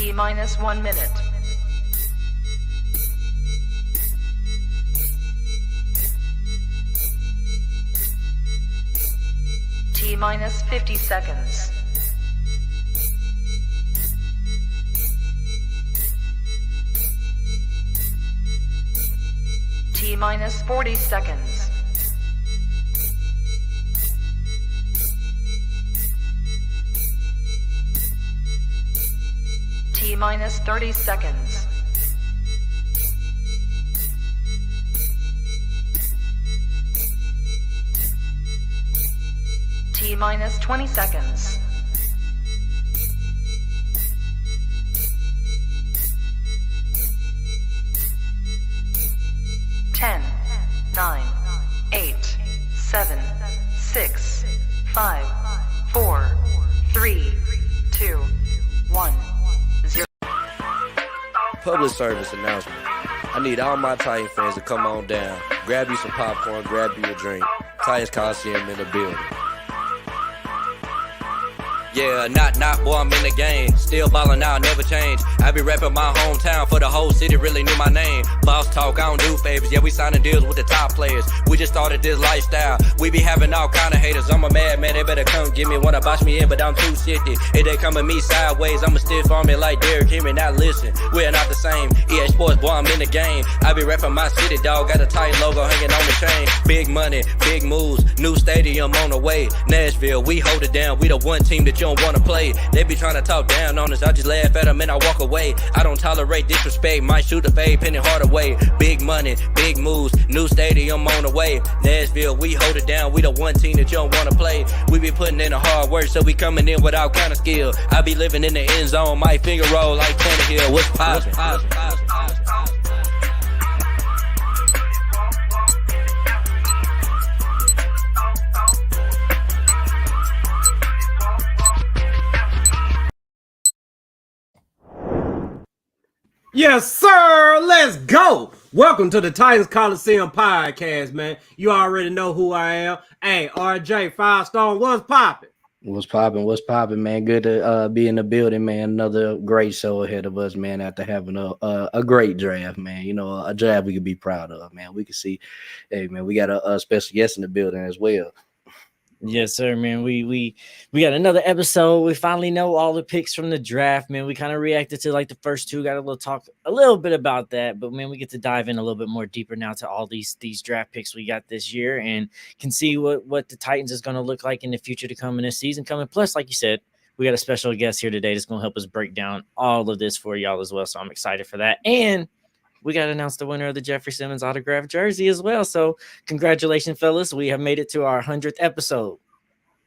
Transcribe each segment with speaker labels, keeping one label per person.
Speaker 1: T-minus 1 minute. T-minus 50 seconds. T-minus 40 seconds. T-minus 30 seconds. T-minus 20 seconds. Ten, 9, 8, 7, 6, 5, 4, 3, 2, 1, 0.
Speaker 2: Public service announcement. I need all my Titan fans to come on down. Grab you some popcorn, grab you a drink. Titans Colosseum in the building. Yeah, not, boy, I'm in the game. Still ballin' out, never change. I be reppin' my hometown for the whole city, really knew my name. Boss talk, I don't do favors. Yeah, we signing deals with the top players. We just started this lifestyle. We be having all kind of haters. I'm a madman, they better come get me. Wanna box me in, but I'm too shifty. If they come at me sideways, I'ma stiff on me like Derrick Henry. Now listen, we're not the same. EA Sports, boy, I'm in the game. I be reppin' my city, dog. Got a Titan logo hanging on the chain. Big money, big moves. New stadium on the way. Nashville, we hold it down. We the one team that you don't wanna play. They be trying to talk down on us. I just laugh at them and I walk away. I don't tolerate disrespect. Might shoot a fade, penny hard away. Big money, big moves. New stadium on the way. Nashville, we hold it down. We the one team that you don't wanna play. We be putting in the hard work, so we coming in with all kind of skill. I be living in the end zone. My finger roll like Tannehill. What's poppin'?
Speaker 3: Yes, sir. Let's go. Welcome to the Titans Colosseum Podcast, man. You already know who I am. Hey, RJ Firestone, what's poppin'?
Speaker 4: What's poppin', man? Good to be in the building, man. Another great show ahead of us, man, after having a great draft, man. You know, a draft we could be proud of, man. We can see, hey, man, we got a special guest in the building as well.
Speaker 5: Yes, sir, man. We got another episode. We finally know all the picks from the draft, man. We kind of reacted to like the first two, got a little bit about that, but man, we get to dive in a little bit more deeper now to all these draft picks we got this year and can see what the Titans is going to look like in the future to come in this season coming. Plus, like you said, we got a special guest here today that's going to help us break down all of this for y'all as well. So I'm excited for that. And we got to announce the winner of the Jeffrey Simmons autographed jersey as well. So congratulations, fellas. We have made it to our 100th episode.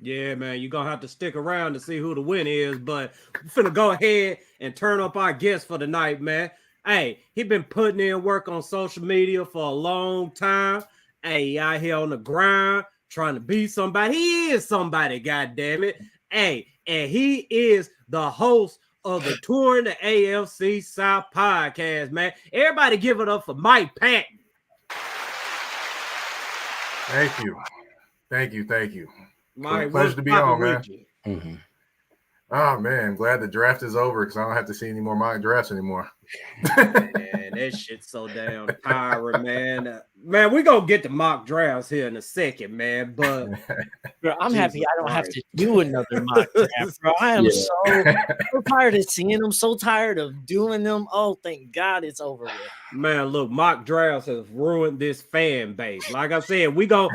Speaker 3: Yeah, man, you're going to have to stick around to see who the winner is, but we're finna go ahead and turn up our guest for the night, man. Hey, he been putting in work on social media for a long time. Hey, out here on the grind, trying to be somebody. He is somebody, goddammit. Hey, and he is the host of the Touring the AFC South podcast, man. Everybody give it up for Mike Patton.
Speaker 6: Thank you.
Speaker 3: Mike,
Speaker 6: pleasure to be on, man.
Speaker 4: Mm-hmm.
Speaker 6: Oh, man, glad the draft is over because I don't have to see any more mock drafts anymore.
Speaker 3: Man, that shit's so damn tiring, man. Man, we're going to get to mock drafts here in a second, man, but
Speaker 5: bro, I'm happy I don't have to do another mock draft, bro. I am so tired of seeing them, so tired of doing them. Oh, thank God it's over with.
Speaker 3: Man, look, mock drafts have ruined this fan base. Like I said, we gonna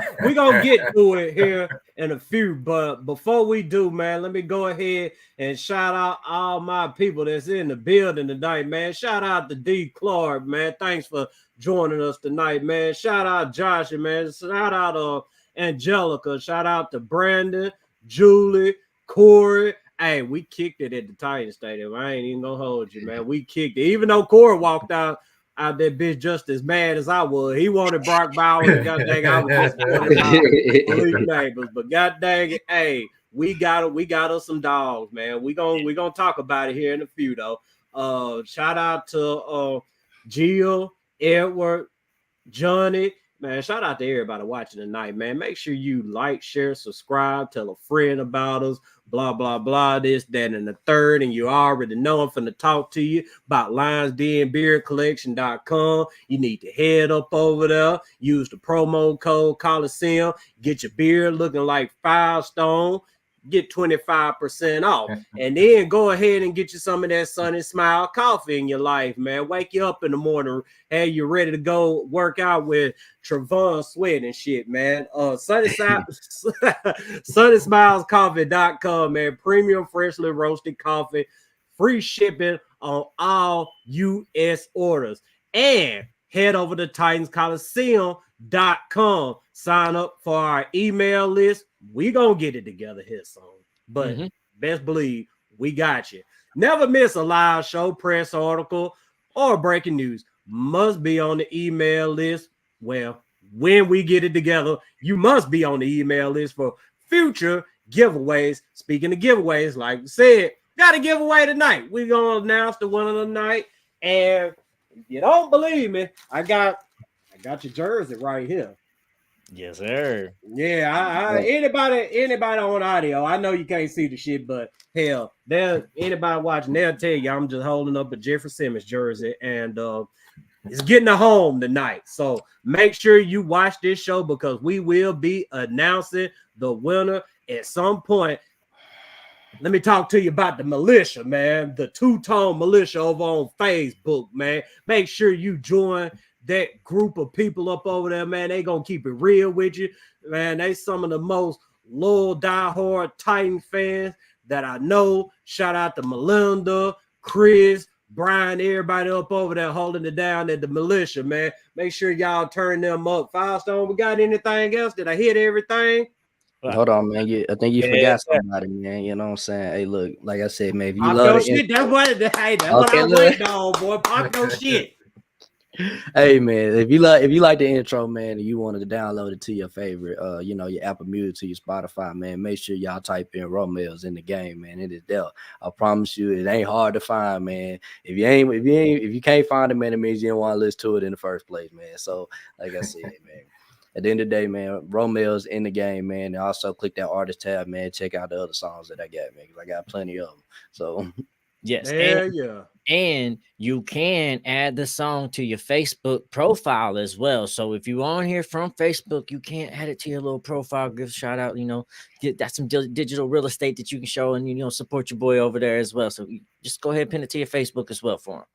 Speaker 3: get to it here in a few, but before we do, man, let me go ahead and shout out all my people that's in the building tonight, man. Shout out to D. Clark, man. Thanks for joining us tonight, man. Shout out Josh, man. Shout out Angelica. Shout out to Brandon, Julie, Corey. Hey, we kicked it at the Titans Stadium. I ain't even gonna hold you, man. We kicked it. Even though Corey walked out that bitch just as mad as I was. He wanted Brock Bowers, and god dang, I was just police neighbors. But god dang it, hey, we got us some dogs, man. We gonna talk about it here in a few though. Shout out to Jill, Edward, Johnny, Man, shout out to everybody watching tonight, man. Make sure you like, share, subscribe, tell a friend about us, blah, blah, blah, this, that, and the third. And you already know I'm finna talk to you about lionsdenbeercollection.com. You need to head up over there, use the promo code Colosseum, get your beer looking like Firestone, get 25% off. And then go ahead and get you some of that Sunny Smile coffee in your life, man. Wake you up in the morning, have you ready to go work out with Trevon Sweat and shit, man. SunnySmilesCoffee.com, man. Premium freshly roasted coffee, free shipping on all U.S. orders. And head over to TitansColosseum.com. Sign up for our email list. We gonna get it together here soon. But best believe we got you. Never miss a live show, press article, or breaking news. Must be on the email list. Well, when we get it together, you must be on the email list for future giveaways. Speaking of giveaways, like we said, got a giveaway tonight. We're gonna announce the winner of the night. And if you don't believe me, I got your jersey right here.
Speaker 5: Yes, sir.
Speaker 3: Yeah, anybody on audio, I know you can't see the shit, but hell, anybody watching, they'll tell you I'm just holding up a Jeffrey Simmons jersey, and it's getting a home tonight. So make sure you watch this show because we will be announcing the winner at some point. Let me talk to you about the militia, man. The two-tone militia over on Facebook, man. Make sure you join that group of people up over there, man. They gonna keep it real with you, man. They some of the most loyal, diehard Titan fans that I know. Shout out to Melinda, Chris, Brian, everybody up over there holding it down at the militia, man. Make sure y'all turn them up. Firestone, we got anything else? Did I hit everything?
Speaker 4: Hold on, man. I think you forgot somebody, man. You know what I'm saying? Hey, look, like I said, man, if you
Speaker 3: Pop
Speaker 4: love
Speaker 3: your shit, that's what I'm waiting on, boy. Pop your shit.
Speaker 4: Hey man, if you like the intro, man, and you wanted to download it to your favorite, your Apple Music, to your Spotify, man, make sure y'all type in Romel's in the game, man. It is there. I promise you, it ain't hard to find, man. If you can't find it, man, it means you didn't want to listen to it in the first place, man. So, like I said, man, at the end of the day, man, Romel's in the game, man. And also click that artist tab, man. Check out the other songs that I got, man, because I got plenty of them. So,
Speaker 5: yes,
Speaker 3: yeah.
Speaker 5: And you can add the song to your Facebook profile as well. So if you're on here from Facebook, you can add it to your little profile, give a shout out, get that some digital real estate that you can show and, support your boy over there as well. So just go ahead and pin it to your Facebook as well for him.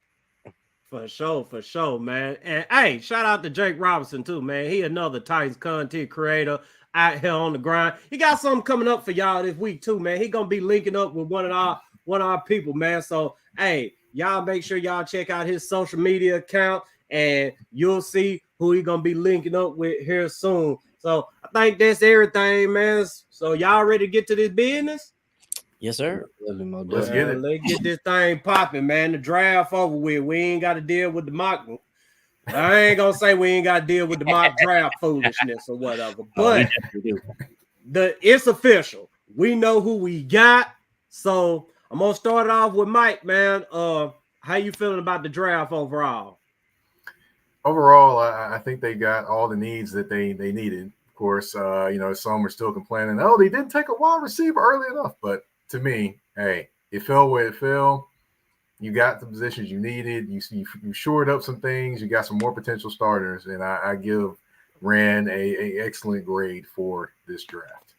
Speaker 3: For sure, man. And hey, shout out to Jake Robinson too, man. He another Titans content creator out here on the grind. He got something coming up for y'all this week too, man. He gonna be linking up with one of our people, man. So hey, y'all make sure y'all check out his social media account and you'll see who he gonna be linking up with here soon. So I think that's everything, man. So y'all ready to get to this business?
Speaker 5: Yes, sir.
Speaker 6: Let's get it.
Speaker 3: Let's get this thing popping, man. The draft over with. We ain't got to deal with the mock. I ain't gonna say we ain't got to deal with the mock draft foolishness or whatever, but it's official. We know who we got. So I'm gonna start it off with Mike, man. How you feeling about the draft overall?
Speaker 6: Overall, I think they got all the needs that they needed. Of course, some are still complaining, they didn't take a wide receiver early enough. But to me, hey, it fell where it fell. You got the positions you needed. You shored up some things. You got some more potential starters, and I give Rand a excellent grade for this draft.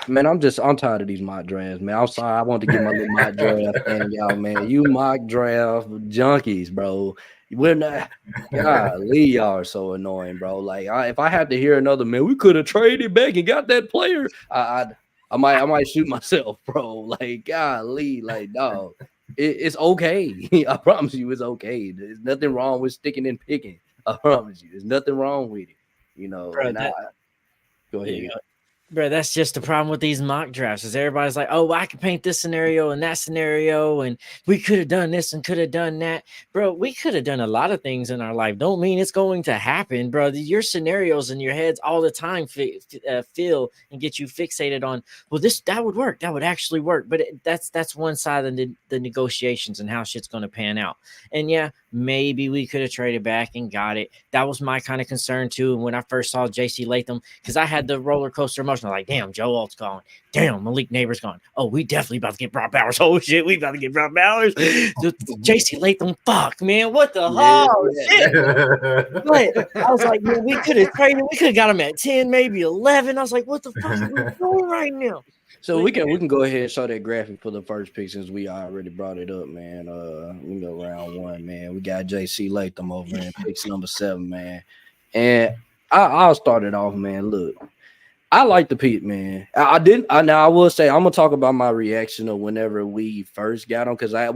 Speaker 4: Man, I'm tired of these mock drafts, man. I'm sorry. I want to get my little mock draft thing, y'all, man. You mock draft junkies, bro. We're not. Golly, y'all are so annoying, bro. Like, if I had to hear another, man, we could have traded back and got that player. I might shoot myself, bro. Like, golly, like, dog. It's okay. I promise you, it's okay. There's nothing wrong with sticking and picking. I promise you, there's nothing wrong with it.
Speaker 5: Bro,
Speaker 4: go ahead.
Speaker 5: Bro, that's just the problem with these mock drafts is everybody's like, oh, I can paint this scenario and that scenario, and we could have done this and could have done that. Bro, we could have done a lot of things in our life. Don't mean it's going to happen, bro. Your scenarios in your heads all the time feel and get you fixated on, well, that would work. That would actually work. But that's one side of the negotiations and how shit's going to pan out. And yeah, maybe we could have traded back and got it. That was my kind of concern too. And when I first saw JC Latham, because I had the roller coaster emotion, like, damn, Joe Alt's gone. Damn, Malik Neighbors gone. Oh, we definitely about to get Brock Bowers. Oh shit, we about to get Brock Bowers. JC Latham, fuck, man, what the hell? Shit. But I was like, man, we could have traded. We could have got him at 10, maybe 11. I was like, what the fuck are we doing right now?
Speaker 4: So we can go ahead and show that graphic for the first pick since we already brought it up, man. We go round 1, man. We got JC Latham over in picks number 7, man. And I'll start it off, man. Look, I like the pick, man. Now I will say I'm gonna talk about my reaction of whenever we first got him because I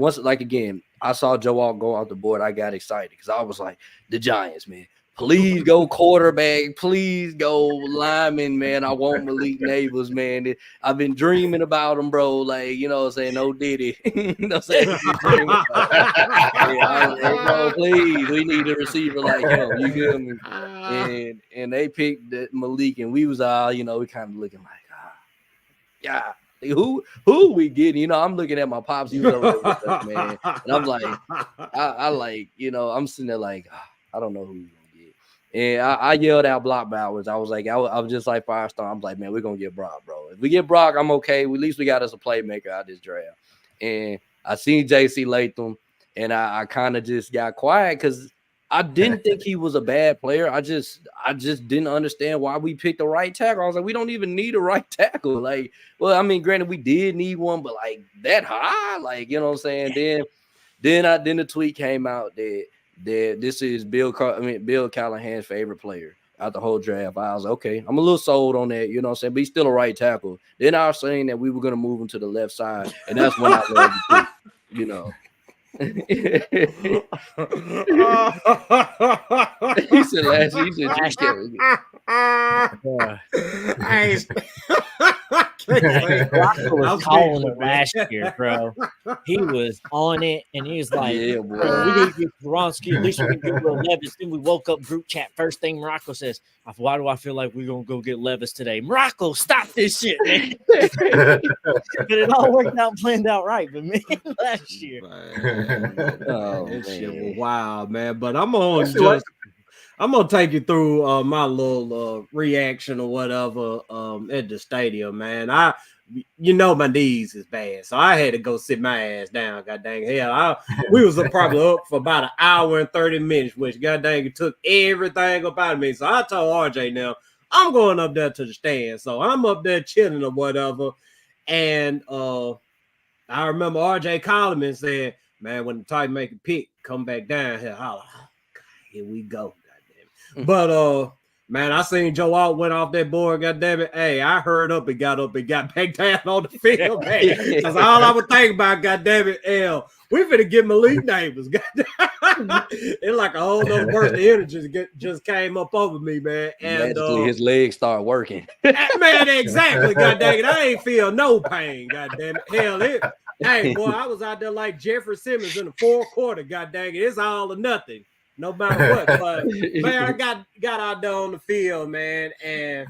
Speaker 4: saw Joe Alt go off the board. I got excited because I was like, the Giants, man. Please go quarterback. Please go lineman, man. I want Malik Neighbors, man. I've been dreaming about him, bro. Like, you know what I'm saying? No Diddy. You know what I'm saying? Bro, please. We need a receiver like him. You get me? And they picked Malik, and we was all, we kind of looking like, yeah. Who we getting? I'm looking at my pops. He was over there with us, man. And I'm like, I like, I'm sitting there like, I don't know who he's gonna get. And I yelled out Brock Bowers. I was like, I was just like Firestar. I'm like, man, we're gonna get Brock, bro. If we get Brock, I'm okay. At least we got us a playmaker out of this draft. And I seen JC Latham, and I kind of just got quiet because I didn't think he was a bad player. I just didn't understand why we picked the right tackle. I was like, we don't even need a right tackle. Like, well, I mean, granted, we did need one, but like that high, like, you know what I'm saying? Then the tweet came out that this is Bill Callahan's favorite player out the whole draft. I was like, okay, I'm a little sold on that, you know what I'm saying? But he's still a right tackle. Then I was saying that we were gonna move him to the left side, and that's when I love the pick, He said last year,
Speaker 5: Marako was calling it last year, bro. He was on it, and he was like,
Speaker 4: yeah,
Speaker 5: we need to get Bronski. At least we can get Will Levis. Then we woke up group chat. First thing Marako says, why do I feel like we're going to go get Levis today? Marako, stop this shit, man. But it all worked out, planned out right. But man, last year.
Speaker 3: That shit was wild, man. But I'm gonna take you through my little reaction or whatever at the stadium, man. My knees is bad, so I had to go sit my ass down. God dang hell, we was probably up for about an hour and 30 minutes, which god dang it took everything up out of me. So I told RJ now I'm going up there to the stand, so I'm up there chilling or whatever. And I remember RJ calling me and saying, man, when the Titans make a pick, come back down here. I was like, oh, God, here we go. Goddamn. But man, I seen Joe Alt went off that board. Goddamn it. Hey, I heard up and got back down on the field, man. That's all I would think about. Goddamn it, we finna get Malik Neighbors. It's like a whole other burst of energy just came up over me, man. And
Speaker 4: his legs start working.
Speaker 3: Man, exactly. God dang it, I ain't feel no pain. God damn it, hell it. Hey, boy, I was out there like Jeffrey Simmons in the fourth quarter. God dang it, it's all or nothing, no matter what. But man, I got out there on the field, man, and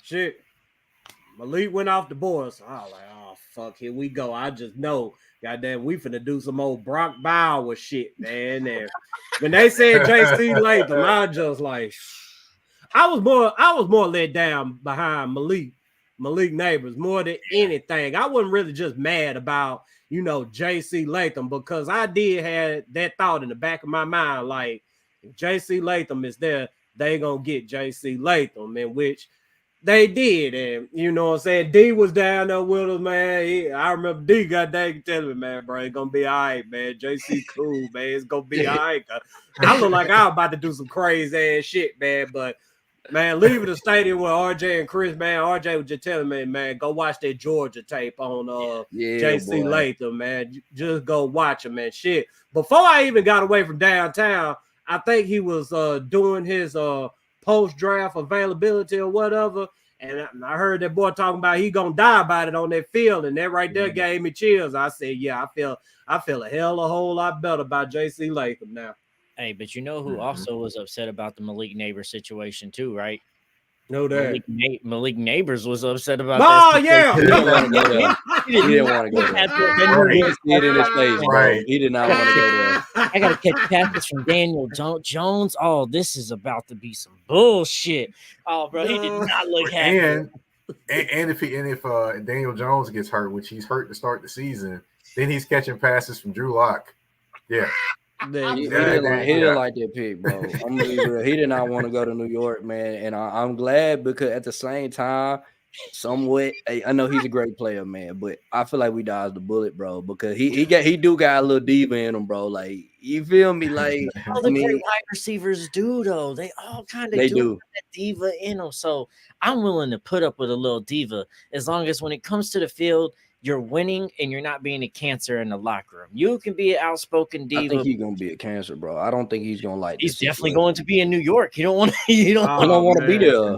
Speaker 3: shit, Malik went off the board. So I was like, oh fuck, here we go. I just know, goddamn, we finna do some old Brock Bowers shit, man. And when they said JC Latham, I just like, I was more let down behind Malik Neighbors more than anything. I wasn't really just mad about, JC Latham, because I did have that thought in the back of my mind, like, if JC Latham is there, they gonna get JC Latham, in which they did. And you know what I'm saying, D was down there with us, man. I remember D got dang telling me, man, bro, it's gonna be all right, man. JC cool, man, it's gonna be all right. I look like I was about to do some crazy ass shit, man, but man, leaving the stadium with RJ and Chris, man, RJ was just telling me, man, go watch that Georgia tape on JC Latham, man. Just go watch him, man. Shit. Before I even got away from downtown, I think he was doing his post-draft availability or whatever, And I heard that boy talking about he gonna die about it on that field, and that right there gave me chills. I said, yeah, I feel a whole lot better about JC Latham now.
Speaker 5: Hey, but you know who also was upset about the Malik Neighbors situation too, right?
Speaker 3: No doubt.
Speaker 5: Malik Neighbors was upset about
Speaker 3: Oh,
Speaker 5: that.
Speaker 3: yeah.
Speaker 4: He didn't want to go there. He didn't want to go there. You can see it in his face, bro. He did not want to go there.
Speaker 5: I gotta catch passes from Daniel Jones. Oh, this is about to be some bullshit. Oh, bro, he did not look happy.
Speaker 6: And if Daniel Jones gets hurt, which he's hurt to start the season, then he's catching passes from Drew Lock. Yeah.
Speaker 4: He didn't like that pick, bro. I'm gonna be real. He did not want to go to New York, man. And I'm glad, because at the same time, somewhat, I know he's a great player, man, but I feel like we dodged the bullet, bro, because he do got a little diva in him, bro. Like, you feel me? Like,
Speaker 5: all the great wide receivers do, though. They all kind of do that diva in them. So I'm willing to put up with a little diva as long as when it comes to the field, you're winning and you're not being a cancer in the locker room. You can be an outspoken diva.
Speaker 4: I think he's gonna be a cancer, bro. I don't think he's gonna like.
Speaker 5: He's definitely going to be in New York. You don't want to. You don't
Speaker 4: want to be there.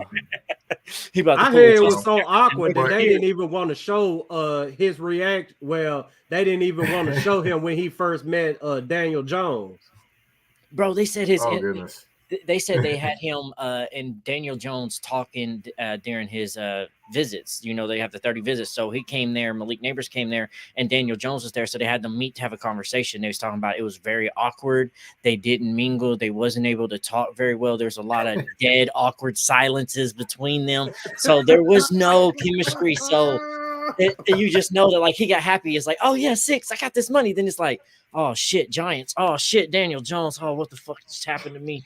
Speaker 3: I heard it was so awkward that they didn't even want to show his react. Well, they didn't even want to show him when he first met Daniel Jones.
Speaker 5: Bro, they said his.
Speaker 6: Oh, goodness.
Speaker 5: They said they had him and Daniel Jones talking during his visits. You know, they have the 30 visits. So he came there, Malik Neighbors came there, and Daniel Jones was there. So they had them meet to have a conversation. They was talking about it was very awkward. They didn't mingle. They wasn't able to talk very well. There's a lot of dead, awkward silences between them. So there was no chemistry. So you just know that, like, he got happy. It's like, oh, yeah, 6. I got this money. Then it's like, oh, shit, Giants. Oh, shit, Daniel Jones. Oh, what the fuck just happened to me?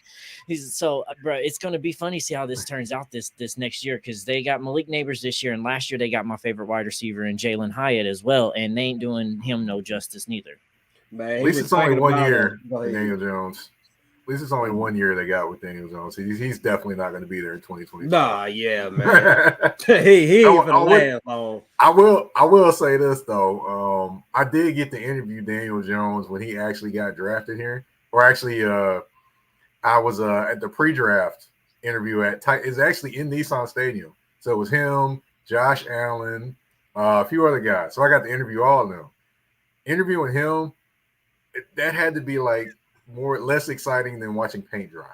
Speaker 5: Bro, it's going to be funny to see how this turns out this next year, because they got Malik Neighbors this year, and last year they got my favorite wide receiver in Jalen Hyatt as well, and they ain't doing him no justice neither.
Speaker 6: Man, at least it's only 1 year with Daniel Jones. At least it's only 1 year they got with Daniel Jones. He's definitely not going to be there in 2020.
Speaker 3: Nah, yeah, man. he ain't gonna last long. I
Speaker 6: will say this though. I did get to interview Daniel Jones when he actually got drafted here, or actually, I was at the pre-draft interview at Titans. It's actually in Nissan Stadium. So it was him, Josh Allen, a few other guys. So I got to interview all of them. Interviewing him, that had to be like less exciting than watching paint dry.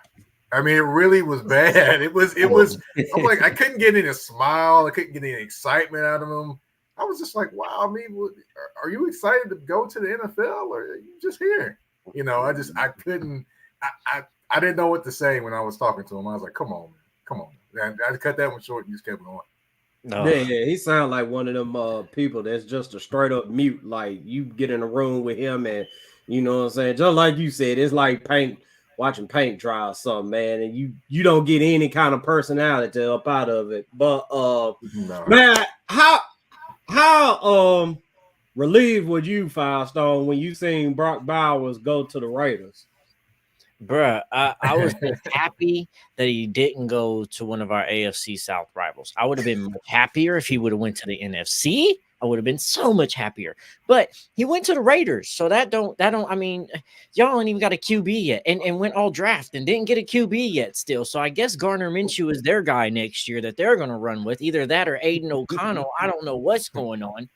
Speaker 6: I mean, it really was bad. It was. I'm like, I couldn't get any smile. I couldn't get any excitement out of him. I was just like, wow. I mean, are you excited to go to the NFL, or are you just here? You know, I couldn't. I didn't know what to say when I was talking to him. I was like, come on, man. I cut that one short and just kept going.
Speaker 3: No. Yeah, he sounded like one of them people that's just a straight up mute. Like, you get in a room with him and, you know what I'm saying? Just like you said, it's like watching paint dry or something, man. And you don't get any kind of personality up out of it. But
Speaker 6: no.
Speaker 3: Man, how relieved were you, Firestone, when you seen Brock Bowers go to the Raiders?
Speaker 5: Bruh, I was just happy that he didn't go to one of our AFC South rivals. I would have been much happier if he would have went to the NFC. I would have been so much happier. But he went to the Raiders, so that don't. I mean, y'all ain't even got a QB yet, and went all draft and didn't get a QB yet still. So I guess Gardner Minshew is their guy next year that they're gonna run with, either that or Aiden O'Connell. I don't know what's going on.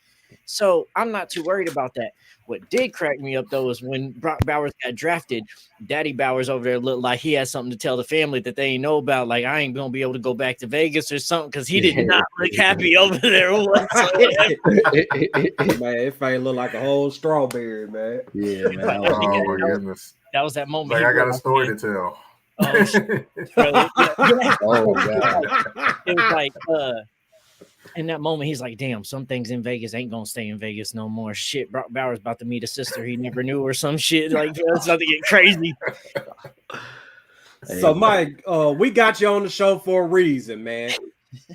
Speaker 5: So I'm not too worried about that. What did crack me up, though, is when Brock Bowers got drafted, Daddy Bowers over there looked like he had something to tell the family that they ain't know about. Like, I ain't going to be able to go back to Vegas or something, because he did not look happy over there whatsoever.
Speaker 3: Man, it might look like a whole strawberry, man.
Speaker 4: Yeah, man.
Speaker 6: Oh, my goodness.
Speaker 5: That was that moment.
Speaker 6: Like, I got a story to tell.
Speaker 5: Oh, God. It was like, in that moment, he's like, damn, some things in Vegas ain't going to stay in Vegas no more. Shit, Brock Bowers about to meet a sister he never knew or some shit. Like, it's about to get crazy.
Speaker 3: So, Mike, we got you on the show for a reason, man.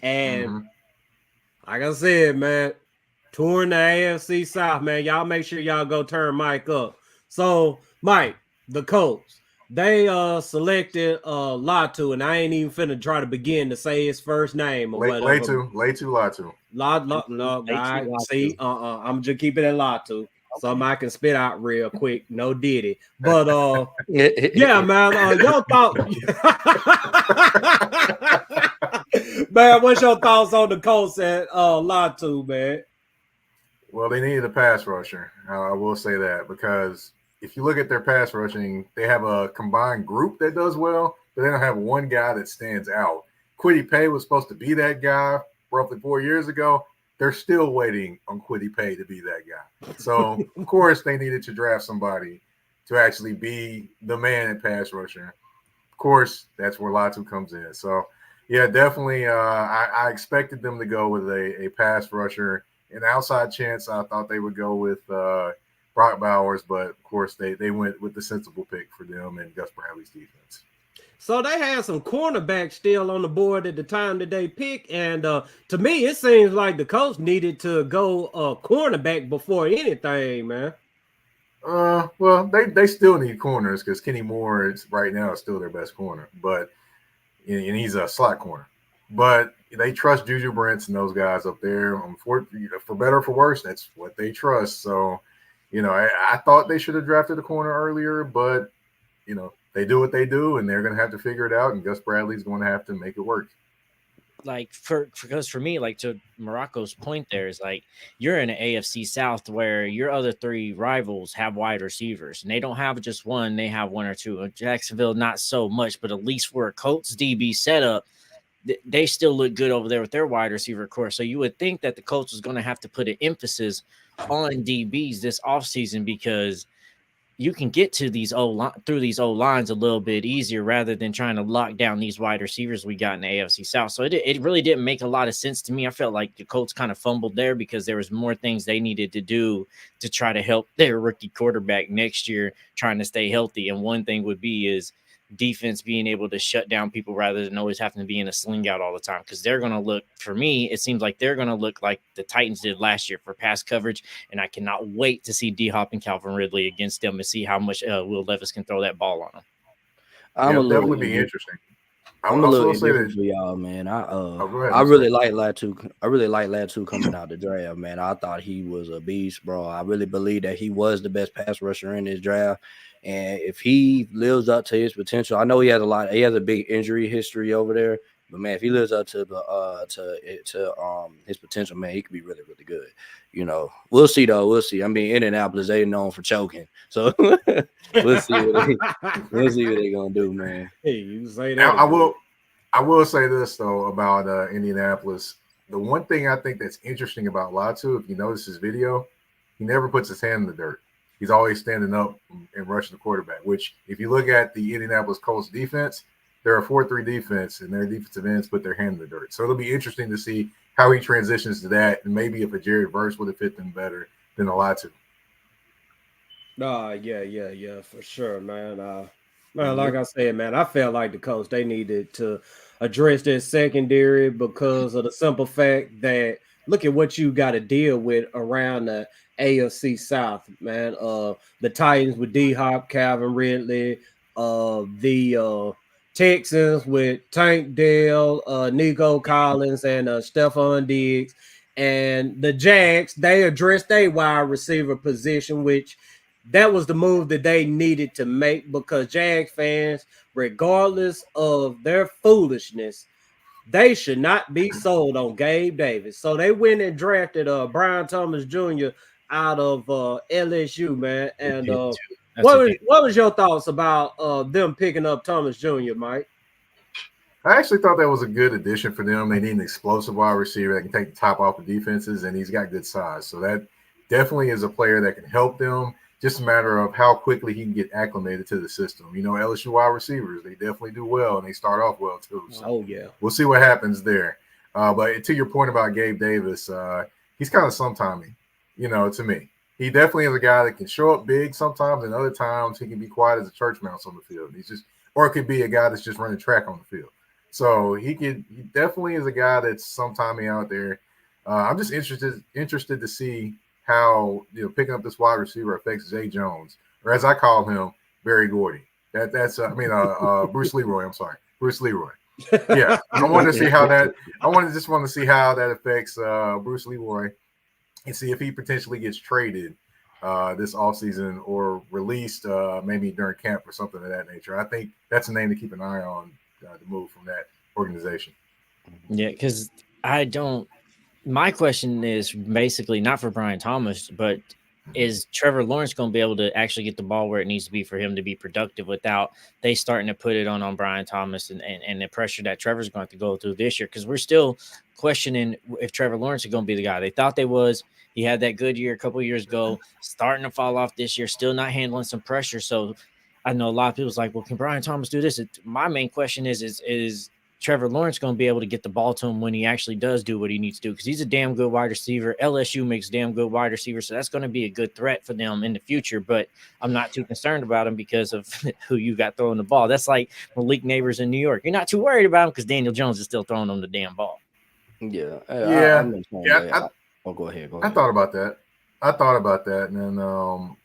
Speaker 3: And like I said, man, touring the AFC South, man, y'all make sure y'all go turn Mike up. So, Mike, the Colts, they selected Latu, and I ain't even finna try to begin to say his first name or whatever.
Speaker 6: Latu.
Speaker 3: No, see, I'm just keeping it Latu. Something I can spit out real quick. No Diddy. But yeah, man, y'all thought Man, what's your thoughts on the Colts at Latu, man?
Speaker 6: Well, they needed a pass rusher. I will say that, because if you look at their pass rushing, they have a combined group that does well, but they don't have one guy that stands out. Kwity Paye was supposed to be that guy roughly 4 years ago. They're still waiting on Kwity Paye to be that guy. So, of course, they needed to draft somebody to actually be the man at pass rusher. Of course, that's where Latu comes in. So, yeah, definitely I expected them to go with a pass rusher. An outside chance, I thought they would go with Brock Bowers, but, of course, they went with the sensible pick for them and Gus Bradley's defense.
Speaker 3: So they had some cornerbacks still on the board at the time that they picked, and to me, it seems like the Colts needed to go cornerback before anything, man.
Speaker 6: Well, they still need corners because Kenny Moore right now is still their best corner, but and he's a slot corner. But they trust Juju Brents and those guys up there. For better or for worse, that's what they trust. So, I thought they should have drafted a corner earlier, but they do what they do, and they're going to have to figure it out, and Gus Bradley's going to have to make it work.
Speaker 5: Like because for me, like to Marako's point, there is like you're in an AFC South where your other three rivals have wide receivers, and they don't have just one; they have one or two. Jacksonville, not so much, but at least for a Colts DB setup, they still look good over there with their wide receiver core. So you would think that the Colts was going to have to put an emphasis on DBs this offseason because you can get to these through these old lines a little bit easier rather than trying to lock down these wide receivers we got in the AFC South. So it really didn't make a lot of sense to me. I felt like the Colts kind of fumbled there because there was more things they needed to do to try to help their rookie quarterback next year trying to stay healthy. And one thing would be is defense being able to shut down people rather than always having to be in a sling out all the time, because they're going to look, for me, it seems like they're going to look like the Titans did last year for pass coverage, and I cannot wait to see D-Hop and Calvin Ridley against them and see how much Will Levis can throw that ball on them.
Speaker 6: Definitely be interesting.
Speaker 4: I'm a little indifferent for y'all, man. I really like Latu. I really like Latu coming out the draft, man. I thought he was a beast, bro. I really believe that he was the best pass rusher in this draft. And if he lives up to his potential, I know he has a big injury history over there, but man, if he lives up to his potential, man, he could be really, really good. We'll see though. We'll see. I mean, Indianapolis, they're known for choking, so we'll see what they're gonna do, man.
Speaker 3: Hey, you say that.
Speaker 6: Now, I will say this though about Indianapolis. The one thing I think that's interesting about Latu, if you notice his video, he never puts his hand in the dirt. He's always standing up and rushing the quarterback, which if you look at the Indianapolis Colts defense, they're a 4-3 defense, and their defensive ends put their hand in the dirt. So it'll be interesting to see how he transitions to that, and maybe if a Jared Verse would have fit them better than a Latu.
Speaker 3: Yeah, for sure, man. Man, like I said, man, I felt like the Colts, they needed to address their secondary because of the simple fact that look at what you got to deal with around the AFC South, man. The Titans with D-Hop, Calvin Ridley, the Texans with Tank Dell, Nico Collins, and Stephon Diggs. And the Jags, they addressed their wide receiver position, which that was the move that they needed to make because Jag fans, regardless of their foolishness, they should not be sold on Gabe Davis. So they went and drafted Brian Thomas Jr. out of LSU, man. And what was your thoughts about them picking up Thomas Jr., Mike?
Speaker 6: I actually thought that was a good addition for them. They need an explosive wide receiver that can take the top off the defenses, and he's got good size. So that definitely is a player that can help them. Just a matter of how quickly he can get acclimated to the system. LSU wide receivers, they definitely do well, and they start off well too. So we'll see what happens there. But to your point about Gabe Davis, he's kind of sometimey, to me. He definitely is a guy that can show up big sometimes, and other times he can be quiet as a church mouse on the field. Or it could be a guy that's just running track on the field. So he definitely is a guy that's sometimey out there. I'm just interested to see how picking up this wide receiver affects Zay Jones, or as I call him, Barry Gordy. That's Bruce Leroy. I'm sorry, Bruce Leroy. Yeah, I want to see how that. I want to see how that affects Bruce Leroy, and see if he potentially gets traded this offseason or released maybe during camp or something of that nature. I think that's a name to keep an eye on to move from that organization.
Speaker 5: Yeah, because I don't. My question is basically not for Brian Thomas, but is Trevor Lawrence going to be able to actually get the ball where it needs to be for him to be productive without they starting to put it on Brian Thomas and the pressure that Trevor's going to have to go through this year? Because we're still questioning if Trevor Lawrence is going to be the guy. They thought they was. He had that good year a couple of years ago, starting to fall off this year, still not handling some pressure. So I know a lot of people's like, well, can Brian Thomas do this? My main question is Trevor Lawrence going to be able to get the ball to him when he actually does do what he needs to do? Because he's a damn good wide receiver. LSU makes damn good wide receivers, so that's going to be a good threat for them in the future. But I'm not too concerned about him because of who you got throwing the ball. That's like Malik Neighbors in New York. You're not too worried about him because Daniel Jones is still throwing them the damn ball.
Speaker 4: Yeah. Go ahead.
Speaker 6: I thought about that. And then,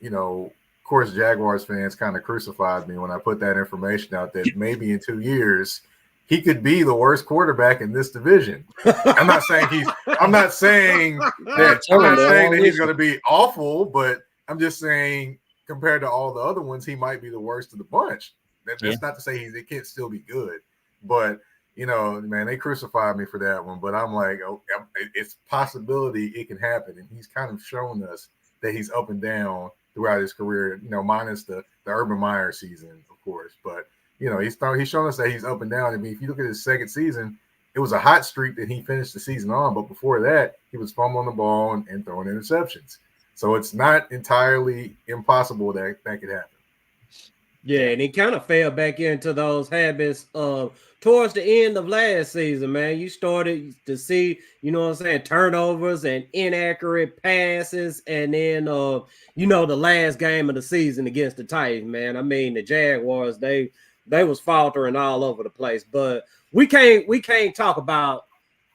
Speaker 6: you know, of course, Jaguars fans kind of crucified me when I put that information out that maybe in 2 years he could be the worst quarterback in this division. I'm not saying that he's going to be awful, but I'm just saying compared to all the other ones, he might be the worst of the bunch. That's not to say it can't still be good, but you know, man, they crucified me for that one. But I'm like, oh, it's possibility it can happen, and he's kind of shown us that he's up and down throughout his career. You know, minus the Urban Meyer season, of course, but. You know, he's shown us that he's up and down. I mean, if you look at his second season, it was a hot streak that he finished the season on. But before that, he was fumbling the ball and throwing interceptions. So it's not entirely impossible that could happen.
Speaker 3: Yeah, and he kind of fell back into those habits towards the end of last season, man. You started to see, you know what I'm saying, turnovers and inaccurate passes. And then, you know, the last game of the season against the Titans, man. I mean, the Jaguars, they was faltering all over the place. But we can't talk about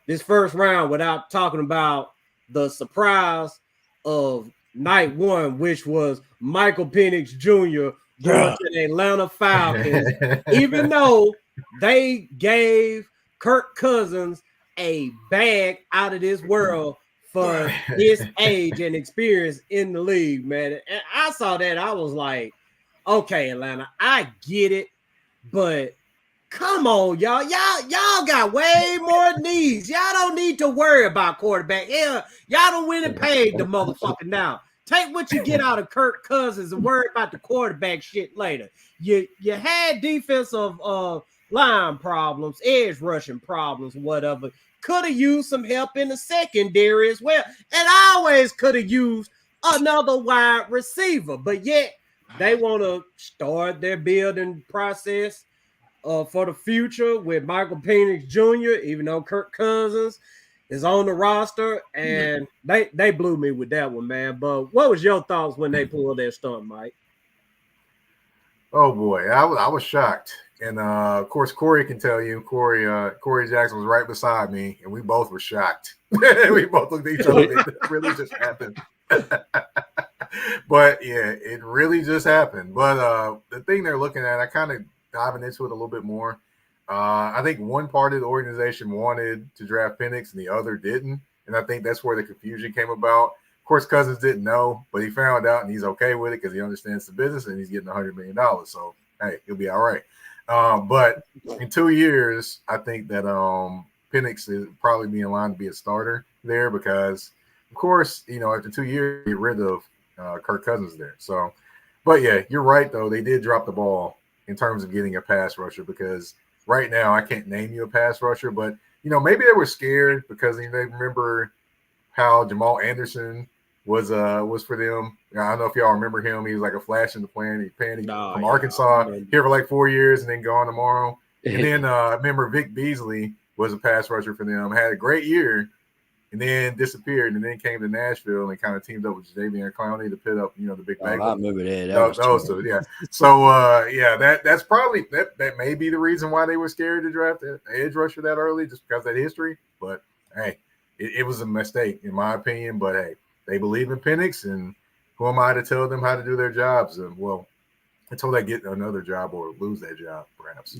Speaker 3: this first round without talking about the surprise of night one, which was Michael Penix Jr. going to the Atlanta Falcons, even though they gave Kirk Cousins a bag out of this world for his age and experience in the league, man. And I saw that. I was like, okay, Atlanta, I get it. But come on, y'all. Y'all got way more needs. Y'all don't need to worry about quarterback. Yeah, y'all don't win and paid the motherfucker now. Take what you get out of Kirk Cousins and worry about the quarterback shit later. You had defensive line problems, edge rushing problems, whatever. Could have used some help in the secondary as well. And I always could have used another wide receiver. But yet, they want to start their building process for the future with Michael Penix Jr., even though Kirk Cousins is on the roster, and they blew me with that one, man. But what was your thoughts when they pulled their stunt, Mike?
Speaker 6: Oh boy, I was shocked, and of course Corey can tell you. Corey Jackson was right beside me, and we both were shocked. We both looked at each other. It really just happened. But yeah, it really just happened. But the thing they're looking at, I kind of diving into it a little bit more. I think one part of the organization wanted to draft Penix and the other didn't. And I think that's where the confusion came about. Of course, Cousins didn't know, but he found out and he's okay with it because he understands the business and he's getting $100 million. So, hey, he'll be all right. But in 2 years, I think that Penix is probably be in line to be a starter there because, of course, you know, after 2 years, get rid of Kirk Cousins there. So, but yeah, you're right, though. They did drop the ball in terms of getting a pass rusher because right now I can't name you a pass rusher, but, you know, maybe they were scared because they remember how Jamal Anderson was for them. I don't know if y'all remember him. He was like a flash in the pan. He from Arkansas here for like 4 years and then gone tomorrow. And then I remember Vic Beasley was a pass rusher for them, had a great year, and then disappeared, and then came to Nashville and kind of teamed up with Jadeveon Clowney to pit up, you know, the big bang.
Speaker 4: I remember that.
Speaker 6: Yeah. So that's probably that may be the reason why they were scared to draft an edge rusher that early, just because of that history. But hey, it was a mistake in my opinion. But hey, they believe in Penix, and who am I to tell them how to do their jobs? And well, until they get another job or lose that job, perhaps.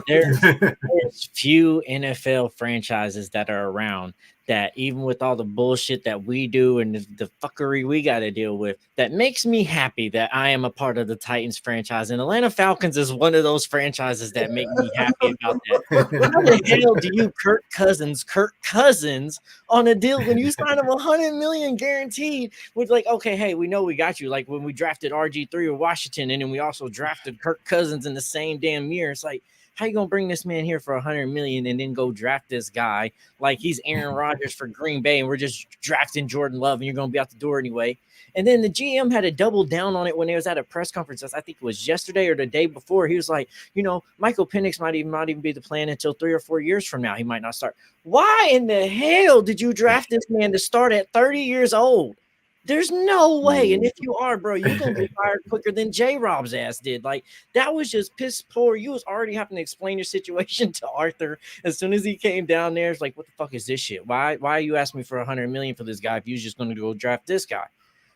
Speaker 5: There's few NFL franchises that are around that even with all the bullshit that we do and the fuckery we got to deal with, that makes me happy that I am a part of the Titans franchise. And Atlanta Falcons is one of those franchises that make me happy about that. How the hell do you Kirk Cousins on a deal when you sign him $100 million guaranteed with like, okay, hey, we know we got you. Like when we drafted RG3 of Washington and then we also drafted Kirk Cousins in the same damn year. It's like, how you gonna bring this man here for $100 million and then go draft this guy like he's Aaron Rodgers for Green Bay and we're just drafting Jordan Love and you're gonna be out the door anyway? And then the GM had to double down on it when he was at a press conference. I think it was yesterday or the day before. He was like, Michael Penix might even be the plan until 3 or 4 years from now. He might not start. Why in the hell did you draft this man to start at 30 years old? There's no way. And if you are, bro, you're going to be fired quicker than J-Rob's ass did. Like, that was just piss poor. You was already having to explain your situation to Arthur. As soon as he came down there, it's like, what the fuck is this shit? Why are you asking me for $100 million for this guy if you're just going to go draft this guy?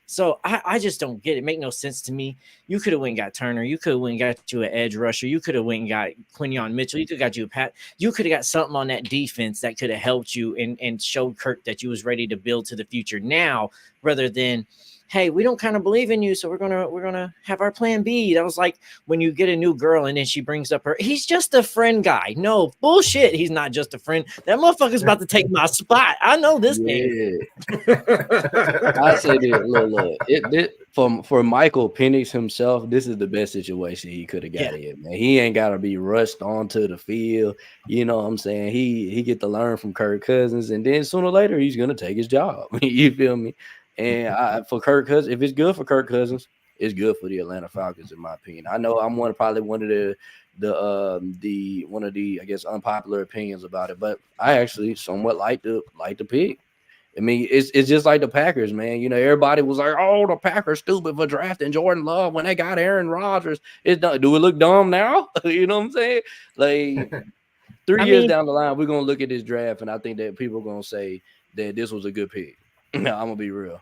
Speaker 5: So I just don't get it. It make no sense to me. You could have went and got Turner. You could have went and got you an edge rusher. You could have went and got Quinyon Mitchell. You could have got you a Pat. You could have got something on that defense that could have helped you and showed Kirk that you was ready to build to the future now, rather than, hey, we don't kind of believe in you, so we're gonna have our plan B. That was like when you get a new girl and then she brings up he's just a friend guy. No, bullshit. He's not just a friend. That motherfucker's about to take my spot. I know this game.
Speaker 4: I say this, look, for Michael Penix himself, this is the best situation he could have got in, man. He ain't gotta be rushed onto the field. You know what I'm saying? He get to learn from Kirk Cousins, and then sooner or later he's gonna take his job. You feel me? And for Kirk Cousins, if it's good for Kirk Cousins, it's good for the Atlanta Falcons, in my opinion. I know I'm probably one of the I guess unpopular opinions about it, but I actually somewhat like the pick. I mean, it's just like the Packers, man. Everybody was like, "Oh, the Packers stupid for drafting Jordan Love when they got Aaron Rodgers." Do it look dumb now? You know what I'm saying? Like 3 years down the line, we're gonna look at this draft, and I think that people are gonna say that this was a good pick. No, I'm gonna be real.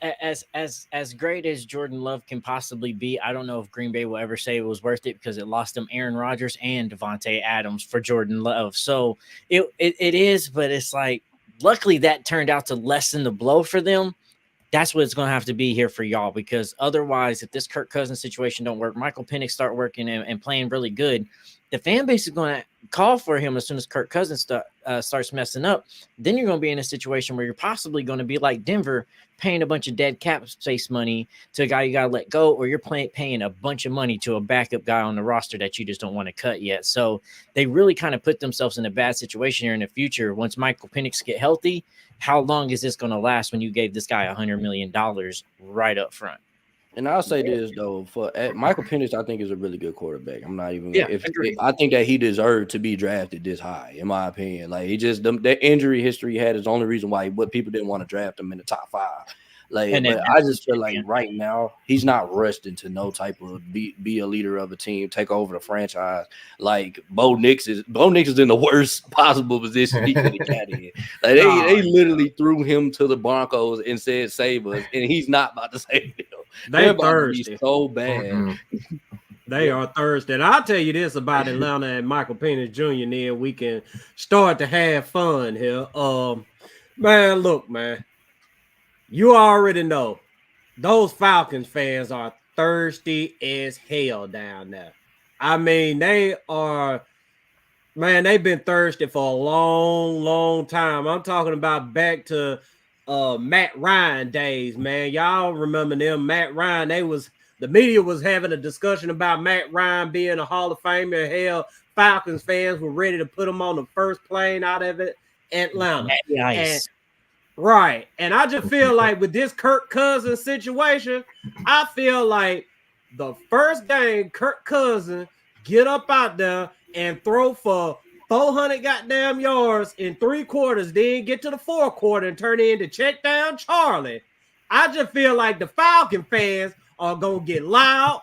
Speaker 5: As great as Jordan Love can possibly be, I don't know if Green Bay will ever say it was worth it because it lost them Aaron Rodgers and Devontae Adams for Jordan Love. So it is, but it's like, luckily that turned out to lessen the blow for them. That's what it's going to have to be here for y'all, because otherwise, if this Kirk Cousins situation don't work, Michael Penix start working and playing really good, the fan base is going to call for him as soon as Kirk Cousins starts messing up. Then you're going to be in a situation where you're possibly going to be like Denver, paying a bunch of dead cap space money to a guy you got to let go, or you're paying a bunch of money to a backup guy on the roster that you just don't want to cut yet. So they really kind of put themselves in a bad situation here in the future. Once Michael Penix get healthy, how long is this going to last when you gave this guy $100 million right up front?
Speaker 4: And I'll say this though, for Michael Penix, I think is a really good quarterback. I'm not even. I think that he deserved to be drafted this high, in my opinion. Like, he just the injury history he had is the only reason why people didn't want to draft him in the top 5. Like, but I just feel like right now he's not rushed into no type of be a leader of a team, take over the franchise. Like Bo Nix is in the worst possible position he could have got in. Like they literally threw him to the Broncos and said save us, and he's not about to save them. They're thirsty so bad.
Speaker 3: Mm-hmm. They are thirsty. And I'll tell you this about Atlanta and Michael Penix Jr. Then we can start to have fun here. Man, look, man. You already know those Falcons fans are thirsty as hell down there. I mean, they've been thirsty for a long, long time. I'm talking about back to Matt Ryan days, man. Y'all remember them? Matt Ryan, the media was having a discussion about Matt Ryan being a Hall of Famer. Hell, Falcons fans were ready to put him on the first plane out of Atlanta.
Speaker 5: Nice.
Speaker 3: Right. And I just feel like with this Kirk Cousins situation, I feel like the first game Kirk Cousins get up out there and throw for 400 goddamn yards in 3 quarters, then get to the 4th quarter and turn it into check down Charlie. I just feel like the Falcon fans are going to get loud.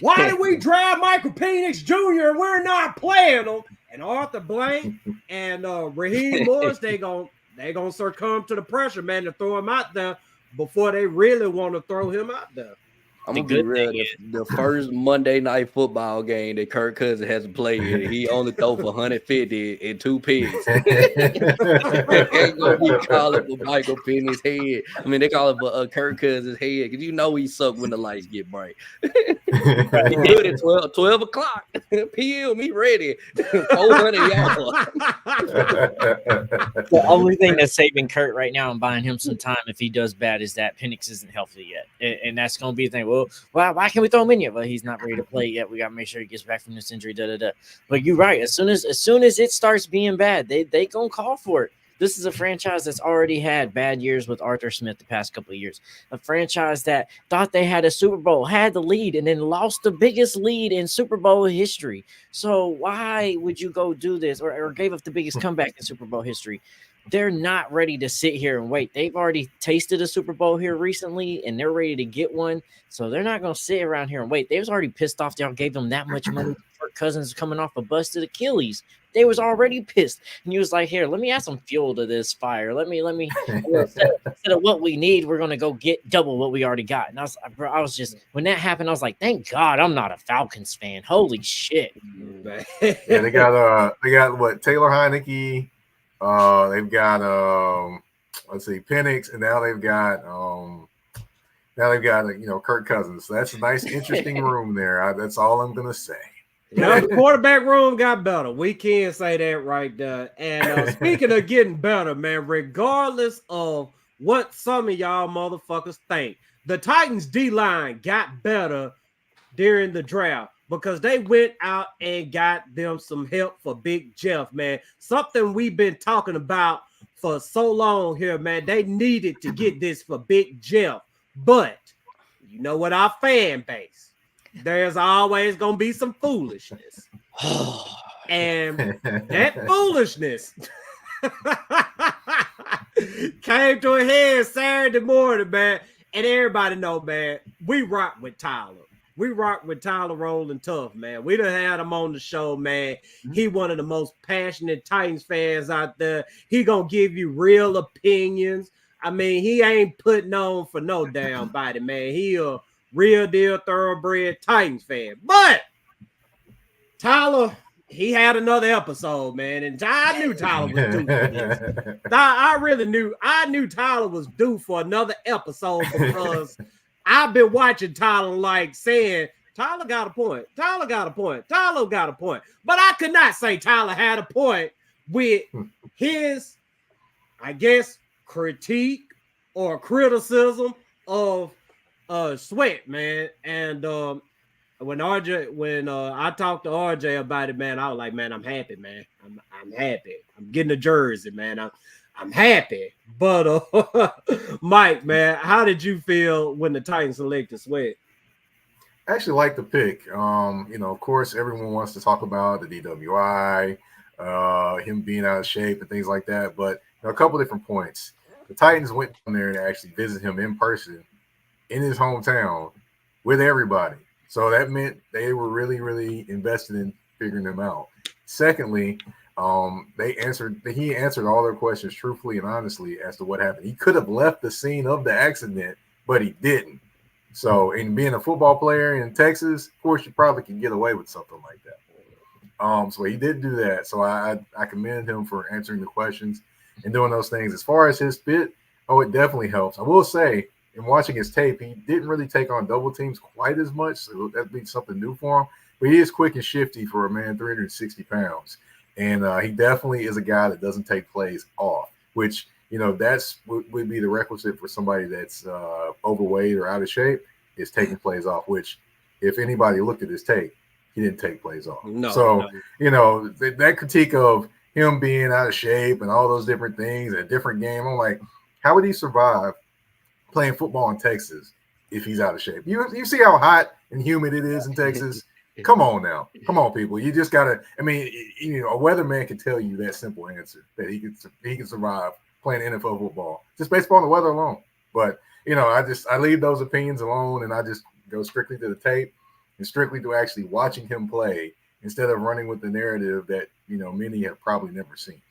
Speaker 3: Why did we draft Michael Penix Jr. and we're not playing him? And Arthur Blank and Raheem Morris, they're going to succumb to the pressure, man, to throw him out there before they really want to throw him out there.
Speaker 4: I'm gonna be real. The first Monday night football game that Kirk Cousins has played, he only throw for 150 and 2 picks. Ain't gonna be calling for Michael Penny's head. I mean, they call it for Kirk Cousins' head because you know he suck when the lights get bright. He good at 12 o'clock p.m. He ready. 400 yards.
Speaker 5: The only thing that's saving Kurt right now and buying him some time if he does bad is that Penix isn't healthy yet, and that's gonna be the thing. Well, why can't we throw him in yet? Well, he's not ready to play yet. We gotta make sure he gets back from this injury. But you're right. As soon as it starts being bad, they gonna call for it. This is a franchise that's already had bad years with Arthur Smith the past couple of years. A franchise that thought they had a Super Bowl, had the lead, and then lost the biggest lead in Super Bowl history. So why would you go do this or gave up the biggest comeback in Super Bowl history? They're not ready to sit here and wait. They've already tasted a Super Bowl here recently, and they're ready to get one. So they're not going to sit around here and wait. They was already pissed off y'all gave them that much money for Cousins coming off a busted Achilles. They was already pissed. And he was like, here, let me add some fuel to this fire. Let me instead of what we need, we're going to go get double what we already got. And I was just, when that happened, I was like, thank God I'm not a Falcons fan. Holy shit.
Speaker 6: Yeah, they got what, Taylor Heineke. They've got Penix, and now they've got Kirk Cousins. So that's a nice, interesting room there. That's all I'm gonna say.
Speaker 3: Yeah, the quarterback room got better. We can say that right there. And speaking of getting better, man, regardless of what some of y'all motherfuckers think, the Titans D-line got better during the draft because they went out and got them some help for Big Jeff, man. Something we've been talking about for so long here, man. They needed to get this for Big Jeff. But you know what, our fan base, there's always going to be some foolishness. And that foolishness came to a head Saturday morning, man. And everybody know, man, we rock with Tyler. We rock with Tyler Rolling Tough, man. We done had him on the show, man. He one of the most passionate Titans fans out there. He gonna give you real opinions. I mean, he ain't putting on for no damn body, man. He a real deal thoroughbred Titans fan. But Tyler, he had another episode, man, and I knew Tyler was due for this. I knew Tyler was due for another episode because I've been watching Tyler like saying, Tyler got a point. Tyler got a point. Tyler got a point. But I could not say Tyler had a point with his, I guess, critique or criticism of Sweat, man. And when I talked to RJ about it, man, I was like, man, I'm happy, man. I'm happy. I'm getting a jersey, man. I'm happy. But Mike, man, how did you feel when the Titans selected Sweat?
Speaker 6: I actually like the pick. Of course, everyone wants to talk about the DWI, him being out of shape and things like that. But a couple different points. The Titans went down there and actually visited him in person in his hometown with everybody. So that meant they were really, really invested in figuring him out. Secondly, he answered all their questions truthfully and honestly as to what happened. He could have left the scene of the accident, but he didn't. So, in being a football player in Texas, of course, you probably can get away with something like that. So he did do that. So I commend him for answering the questions and doing those things. As far as his fit, it definitely helps. I will say, in watching his tape, he didn't really take on double teams quite as much. So that'd be something new for him. But he is quick and shifty for a man 360 pounds. And he definitely is a guy that doesn't take plays off, which, that's would be the requisite for somebody that's overweight or out of shape, is taking plays off, which if anybody looked at his tape, he didn't take plays off. That critique of him being out of shape and all those different things, a different game, I'm like, how would he survive playing football in Texas if he's out of shape? You see how hot and humid it is in Texas? Come on now. Come on, people. You just got to – a weatherman can tell you that simple answer, that he can survive playing NFL football just based upon the weather alone. But, I leave those opinions alone, and I just go strictly to the tape and strictly to actually watching him play instead of running with the narrative that, many have probably never seen.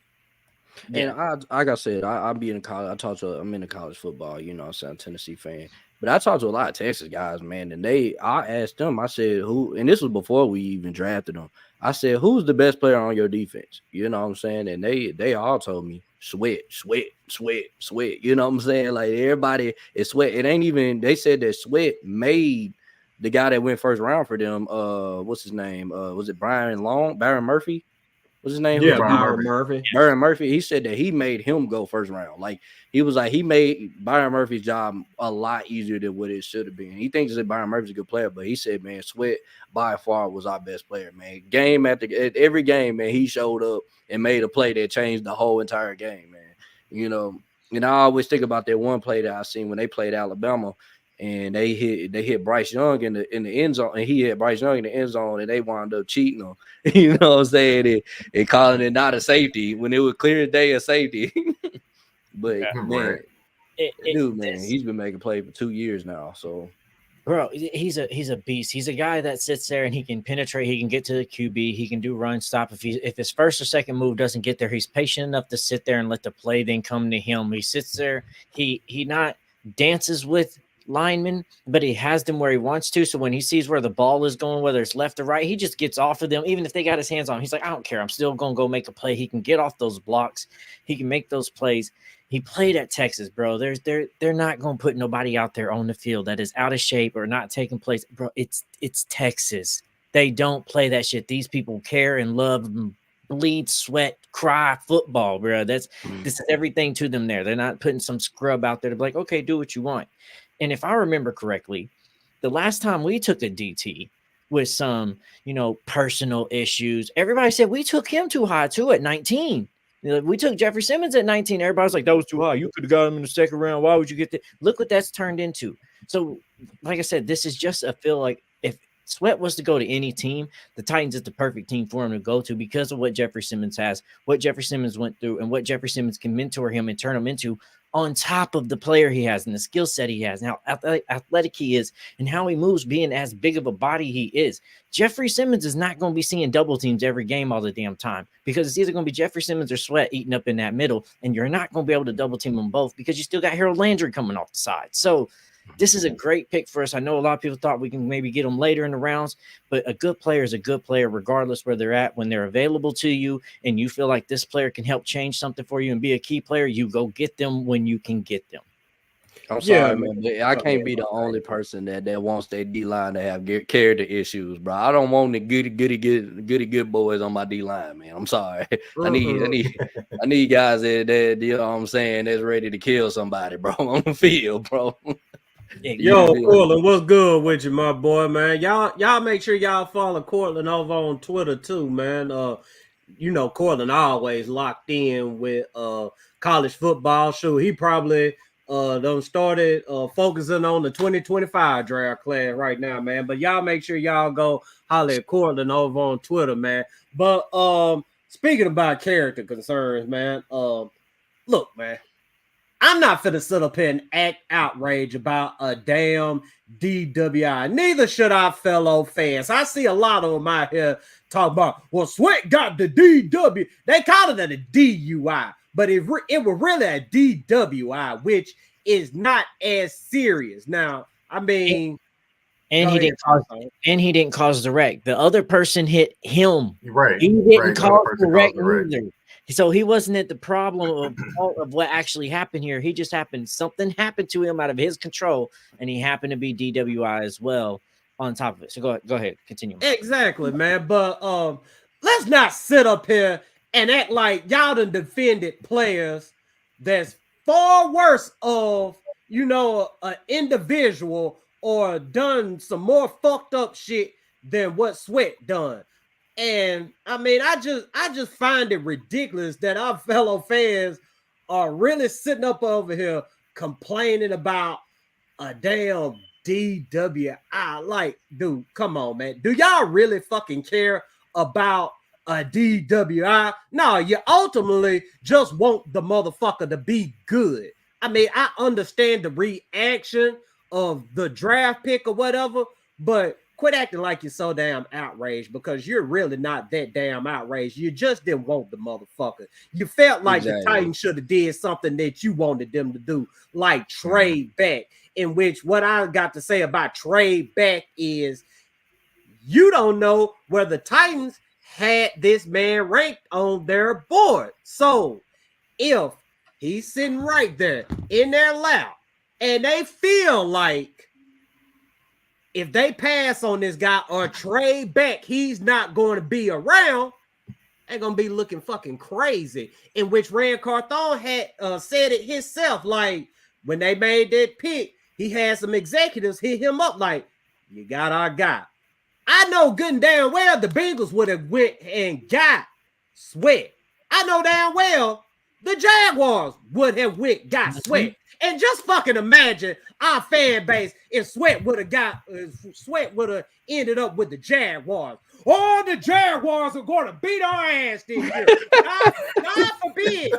Speaker 4: And like I said, I'm in college football, I'm a Tennessee fan. But I talked to a lot of Texas guys, man, and I asked them, I said, who, and this was before we even drafted them. I said, who's the best player on your defense? You know what I'm saying? And they all told me Sweat. You know what I'm saying? Like everybody is Sweat. It ain't even, they said that Sweat made the guy that went first round for them. What's his name? Was it Byron Murphy? What's his name?
Speaker 3: Yeah, Byron Murphy.
Speaker 4: Byron Murphy. He said that he made him go first round. Like he was like, he made Byron Murphy's job a lot easier than what it should have been. He thinks that Byron Murphy's a good player, but he said, man, Sweat by far was our best player, man. Game after every game, man, he showed up and made a play that changed the whole entire game, man. You know, and I always think about that one play that I seen when they played Alabama. And they hit Bryce Young in the end zone, and he hit Bryce Young in the end zone, and they wound up cheating him. You know what I'm saying? And calling it not a safety when it was clear day of safety. But man, he's been making play for 2 years now. So,
Speaker 5: bro, he's a beast. He's a guy that sits there and he can penetrate. He can get to the QB. He can do run stop. If his first or second move doesn't get there, he's patient enough to sit there and let the play then come to him. He sits there. He not dances with linemen, but he has them where he wants to. So when he sees where the ball is going, whether it's left or right, he just gets off of them. Even if they got his hands on him, he's like, I don't care. I'm still going to go make a play. He can get off those blocks. He can make those plays. He played at Texas, bro. They're not going to put nobody out there on the field that is out of shape or not taking place. Bro, it's Texas. They don't play that shit. These people care and love and bleed, sweat, cry football, bro. This is everything to them there. They're not putting some scrub out there to be like, okay, do what you want. And if I remember correctly, the last time we took a DT with some, personal issues, everybody said we took him too high too at 19. We took Jeffrey Simmons at 19. Everybody's like, that was too high. You could have got him in the second round. Why would you get that? Look what that's turned into. So, like I said, this is just a feel like if Sweat was to go to any team, the Titans is the perfect team for him to go to because of what Jeffrey Simmons has, what Jeffrey Simmons went through, and what Jeffrey Simmons can mentor him and turn him into on top of the player he has and the skill set he has and how athletic he is and how he moves being as big of a body he is. Jeffrey Simmons is not going to be seeing double teams every game all the damn time because it's either going to be Jeffrey Simmons or Sweat eating up in that middle, and you're not going to be able to double team them both because you still got Harold Landry coming off the side. So this is a great pick for us. I know a lot of people thought we can maybe get them later in the rounds, but a good player is a good player regardless where they're at. When they're available to you and you feel like this player can help change something for you and be a key player, you go get them when you can get them.
Speaker 4: I'm sorry, man. I can't be the only person that wants their D-line to have character issues, bro. I don't want the goody good boys on my D-line, man. I'm sorry. I need guys that you know what I'm saying, that's ready to kill somebody, bro, on the field, bro.
Speaker 3: Yo, Cortland, what's good with you, my boy, man? Y'all make sure y'all follow Cortland over on Twitter too, man. Cortland always locked in with college football. Sure, he probably done started focusing on the 2025 draft class right now, man. But y'all make sure y'all go holler at Cortland over on Twitter, man. But speaking about character concerns, man, look, man. I'm not finna sit up here and act outrage about a damn DWI. Neither should our fellow fans. I see a lot of them out here talk about, well, Sweat got the DW. They called it a DUI, but it was really a DWI, which is not as serious. Now, I mean,
Speaker 5: and he didn't cause the wreck. The other person hit him.
Speaker 6: Right.
Speaker 5: He didn't cause the wreck either. So he wasn't at the problem of what actually happened here. He just something happened to him out of his control, and he happened to be DWI as well on top of it. So go ahead, continue.
Speaker 3: Exactly, man. But let's not sit up here and act like y'all done defended players that's far worse of, an individual or done some more fucked up shit than what Sweat done. And I mean, I just find it ridiculous that our fellow fans are really sitting up over here complaining about a damn DWI. Like, dude, come on, man. Do y'all really fucking care about a DWI? No, you ultimately just want the motherfucker to be good. I mean, I understand the reaction of the draft pick or whatever, but quit acting like you're so damn outraged, because you're really not that damn outraged. You just didn't want the motherfucker. You felt like the Titans should have did something that you wanted them to do, like trade back. In which what I got to say about trade back is you don't know where the Titans had this man ranked on their board. So if he's sitting right there in their lap and they feel like if they pass on this guy or trade back, he's not going to be around, they're going to be looking fucking crazy. In which Rand Carthon had said it himself, like when they made that pick, he had some executives hit him up like, you got our guy. I know good and damn well the Bengals would have went and got Sweat. I know damn well the Jaguars would have got Sweat. And just fucking imagine our fan base if Sweat would have ended up with the Jaguars. Oh, the Jaguars are going to beat our ass this year. God forbid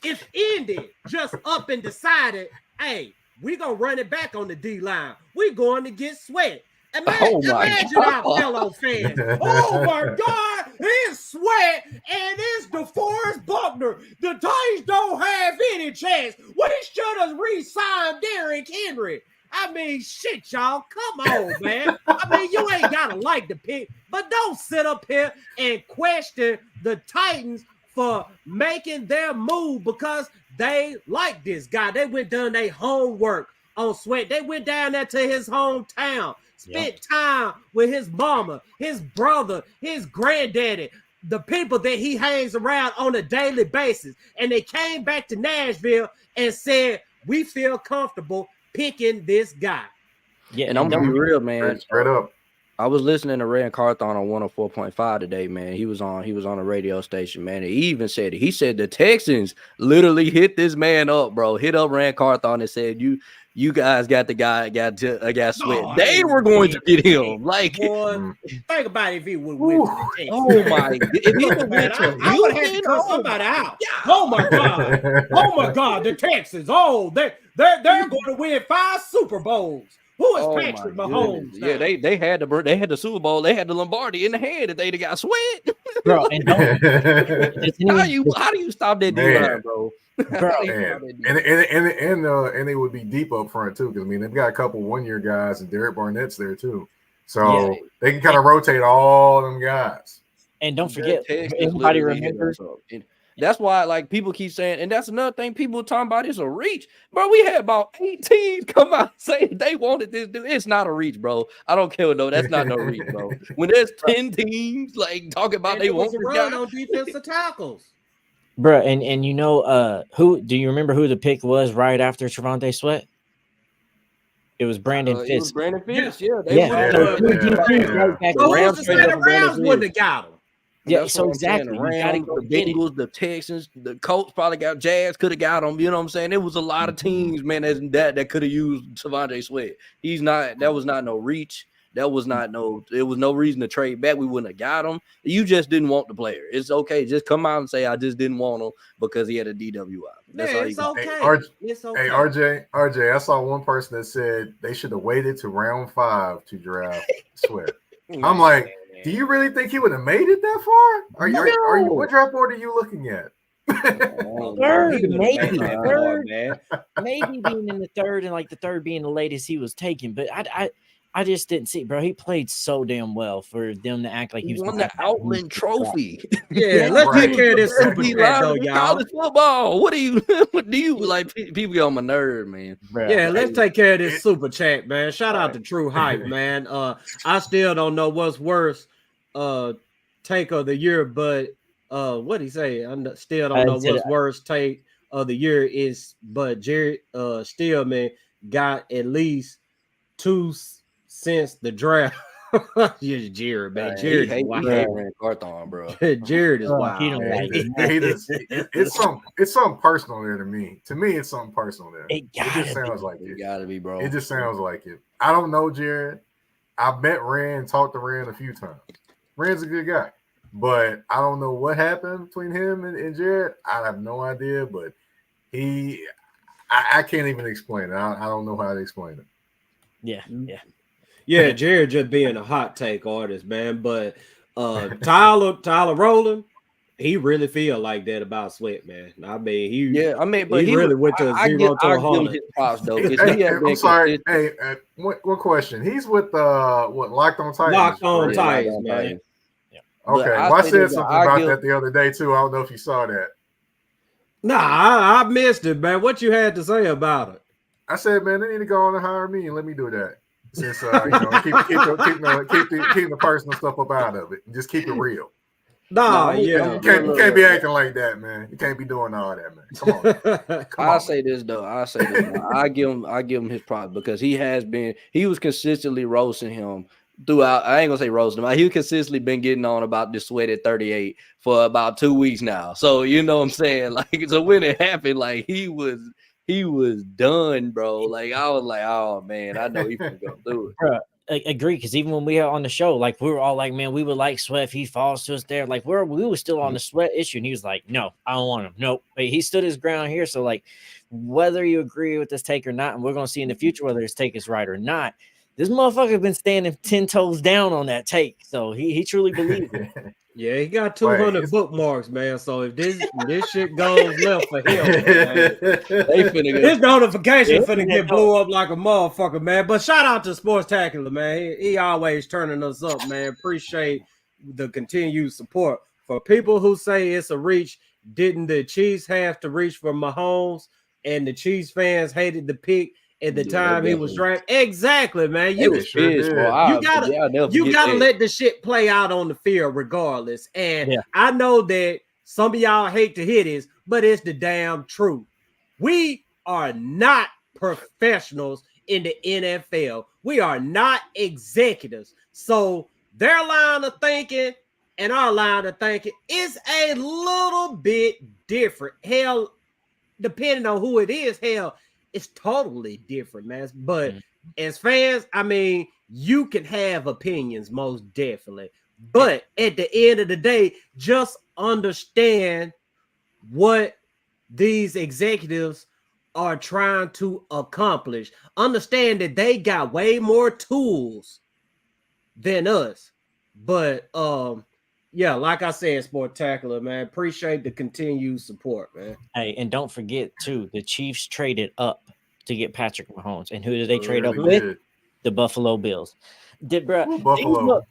Speaker 3: if Indy just up and decided, hey, we're going to run it back on the D-line. We're going to get Sweat. Imagine our fellow fans. Oh my God, it's Sweat and it's DeForest Buckner. The Titans don't have any chance. We should have re-signed Derrick Henry. I mean, shit, y'all. Come on, man. I mean, you ain't gotta like the pick, but don't sit up here and question the Titans for making their move because they like this guy. They went done their homework on Sweat. They went down there to his hometown. Spent time with his mama, his brother, his granddaddy, the people that he hangs around on a daily basis. And they came back to Nashville and said, we feel comfortable picking this guy.
Speaker 4: Yeah, and I'm gonna be real, man.
Speaker 6: Straight up.
Speaker 4: I was listening to Rand Carthon on 104.5 today, man. He was on a radio station, man. And he even said it. He said the Texans literally hit this man up, bro. Hit up Rand Carthon and said, you guys got the guy, got Sweat. They were going to get him. Like,
Speaker 3: boy, think about it if he would win.
Speaker 4: Oh my! If he would win,
Speaker 3: I would have to cut somebody out. Oh my God! Oh my God! The Texans. Oh, they're going to win 5 Super Bowls. Who is Patrick Mahomes?
Speaker 4: Yeah, they had the Super Bowl. They had the Lombardi in the hand if they'd have got Sweat.
Speaker 5: Bro, and
Speaker 4: how do you stop that D-line, bro?
Speaker 6: And they would be deep up front too, because I mean they've got a couple 1-year guys and Derek Barnett's there too, so they can kind of rotate all them guys.
Speaker 5: And don't forget, anybody remember?
Speaker 4: That's why, like, people keep saying, and that's another thing people talking about is a reach, bro. We had about 8 teams come out saying they wanted this dude. It's not a reach, bro. I don't care though. That's not no reach, bro. When there's 10 teams like talking about they want this guy
Speaker 3: on defensive tackles.
Speaker 5: Bro, and you know, who do you remember who the pick was right after Trevante Sweat? It was Brandon Fisk.
Speaker 4: It was Brandon Fisk,
Speaker 3: So who's to say the Rams wouldn't have got him?
Speaker 5: Yeah, so exactly.
Speaker 4: The Rams, the Bengals, the Texans, the Colts probably got Jags, could have got him. You know what I'm saying? It was a lot of teams, man, that could have used Trevante Sweat. That was not no reach. It was no reason to trade back. We wouldn't have got him. You just didn't want the player. It's okay. Just come out and say, I just didn't want him because he had a DWI. That's all
Speaker 3: it's okay.
Speaker 6: It's okay. Hey, RJ, I saw one person that said they should have waited to round 5 to draft Sweat. I'm like, do you really think he would have made it that far? Are you what draft board are you looking at?
Speaker 5: Third, maybe being in the third, and like the third being the latest he was taken. But I just didn't see, bro. He played so damn well for them to act like he was
Speaker 4: won the Outland Trophy.
Speaker 3: Yeah, let's take care of this super chat, though, y'all.
Speaker 4: College football. What do you like? People get on my nerve, man.
Speaker 3: Yeah, let's take care of this super chat, man. Shout out to True Hype, man. I still don't know what's worse, take of the year, but what did he say? I still don't know what's worse take of the year is, but Jared Stillman got at least 2 since the draft. Jared, man. Jared is wild.
Speaker 4: Carthon, bro.
Speaker 3: Jared is wild.
Speaker 6: It's something personal there to me. To me, it's something personal there. It just sounds like it.
Speaker 4: It gotta be, bro.
Speaker 6: It just sounds like it. I don't know Jared. I met Rand, talked to Rand a few times. Rand's a good guy, but I don't know what happened between him and Jared. I have no idea, but I can't even explain it. I don't know how to explain it.
Speaker 5: Yeah.
Speaker 3: Yeah, Jared just being a hot take artist, man. But Tyler Rowland, he really feel like that about Sweat, man. I mean,
Speaker 4: but
Speaker 3: he really went to
Speaker 4: I
Speaker 3: zero
Speaker 4: give
Speaker 3: to
Speaker 4: him
Speaker 3: 100.
Speaker 4: his props though.
Speaker 6: Hey, I'm sorry. Hey, one question. He's with Locked On Titans.
Speaker 3: Locked On
Speaker 6: right?
Speaker 3: Titans, man.
Speaker 6: Okay, well, I said something about that the other day too. I don't know if you saw that.
Speaker 3: Nah, I missed it, man. What you had to say about it?
Speaker 6: I said, man, they need to go on and hire me and let me do that. Since keep the personal stuff up out of it and just keep it real. You can't be acting like that, man. You can't be doing all that, man. Come on.
Speaker 4: I'll say this though. I give him his props because he was consistently roasting him throughout. I ain't gonna say roasting him. He consistently been getting on about this Sweat at 38 for about 2 weeks now. So you know what I'm saying? Like, so when it happened, like he was done, bro. Like I was like, oh man, I know he's gonna go through it.
Speaker 5: Bro, I agree, because even when we were on the show, like we were all like, man, we would like Sweat if he falls to us there. Like we were still on the Sweat issue, and he was like, no, I don't want him. Nope. He stood his ground here. So like, whether you agree with this take or not, and we're gonna see in the future whether his take is right or not, this motherfucker been standing 10 toes down on that take. So he truly believes it.
Speaker 3: Yeah, he got 200 bookmarks, man. So if this shit goes left for him, man, his notification finna get blew up like a motherfucker, man. But shout out to Sportacular, man. He always turning us up, man. Appreciate the continued support. For people who say it's a reach, didn't the Chiefs have to reach for Mahomes, and the Chiefs fans hated the pick at the time he was drafted? Exactly, man. You gotta let the shit play out on the field regardless. And I know that some of y'all hate to hear this, but it's the damn truth. We are not professionals in the NFL. We are not executives. So their line of thinking and our line of thinking is a little bit different. Hell, depending on who it is, it's totally different, man. But as fans, I mean, you can have opinions, most definitely. But at the end of the day, just understand what these executives are trying to accomplish. Understand that they got way more tools than us. But yeah, like I said, Sportacular, man. Appreciate the continued support, man.
Speaker 5: Hey, and don't forget too, the Chiefs traded up to get Patrick Mahomes. And who did they trade up with? The Buffalo Bills. Buffalo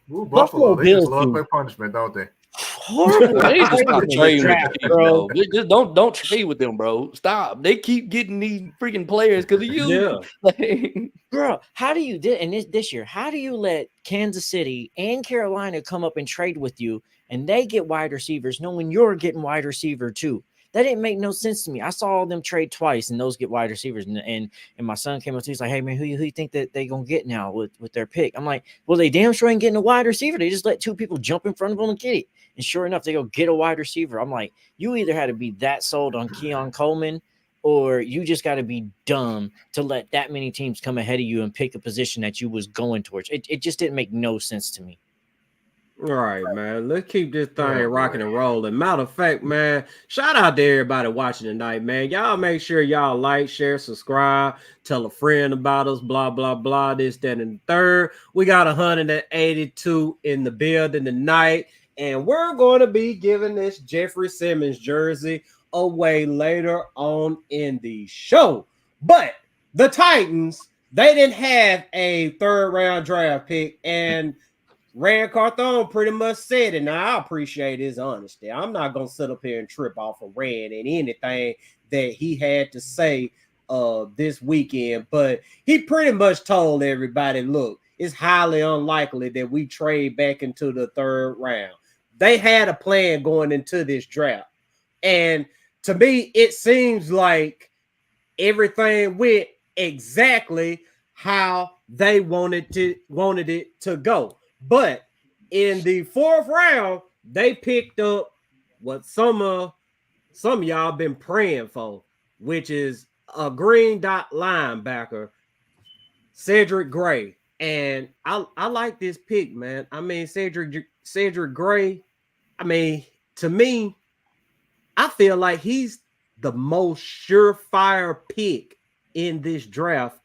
Speaker 6: Bills, they just love their punishment, don't they?
Speaker 4: Horrible. They just stop trading with the Chiefs, bro. Just don't trade with them, bro. Stop. They keep getting these freaking players because of you.
Speaker 3: Yeah.
Speaker 5: Bro, how do you this year? How do you let Kansas City and Carolina come up and trade with you, and they get wide receivers, knowing you're getting wide receiver too? That didn't make no sense to me. I saw them trade twice, and those get wide receivers. And my son came up to me, he's like, "Hey man, who you think that they gonna get now with their pick?" I'm like, "Well, they damn sure ain't getting a wide receiver. They just let two people jump in front of them and get it." And sure enough, they go get a wide receiver. I'm like, you either had to be that sold on Keon Coleman, or you just got to be dumb to let that many teams come ahead of you and pick a position that you was going towards. It just didn't make no sense to me.
Speaker 3: All right, man. Let's keep this thing rocking and rolling. Matter of fact, man, shout out to everybody watching tonight, man. Y'all make sure y'all like, share, subscribe, tell a friend about us, blah, blah, blah, this, that, and the third. We got 182 in the building tonight, and we're going to be giving this Jeffrey Simmons jersey away later on in the show. But the Titans, they didn't have a third-round draft pick, and Rand Carthon pretty much said it. Now, I appreciate his honesty. I'm not going to sit up here and trip off of Rand and anything that he had to say this weekend, but he pretty much told everybody, look, it's highly unlikely that we trade back into the third round. They had a plan going into this draft. And to me, it seems like everything went exactly how they wanted it to go. But in the fourth round, they picked up what some of y'all been praying for, which is a green dot linebacker, Cedric Gray. And I like this pick, man. I mean, Cedric Gray, I mean, to me, I feel like he's the most surefire pick in this draft.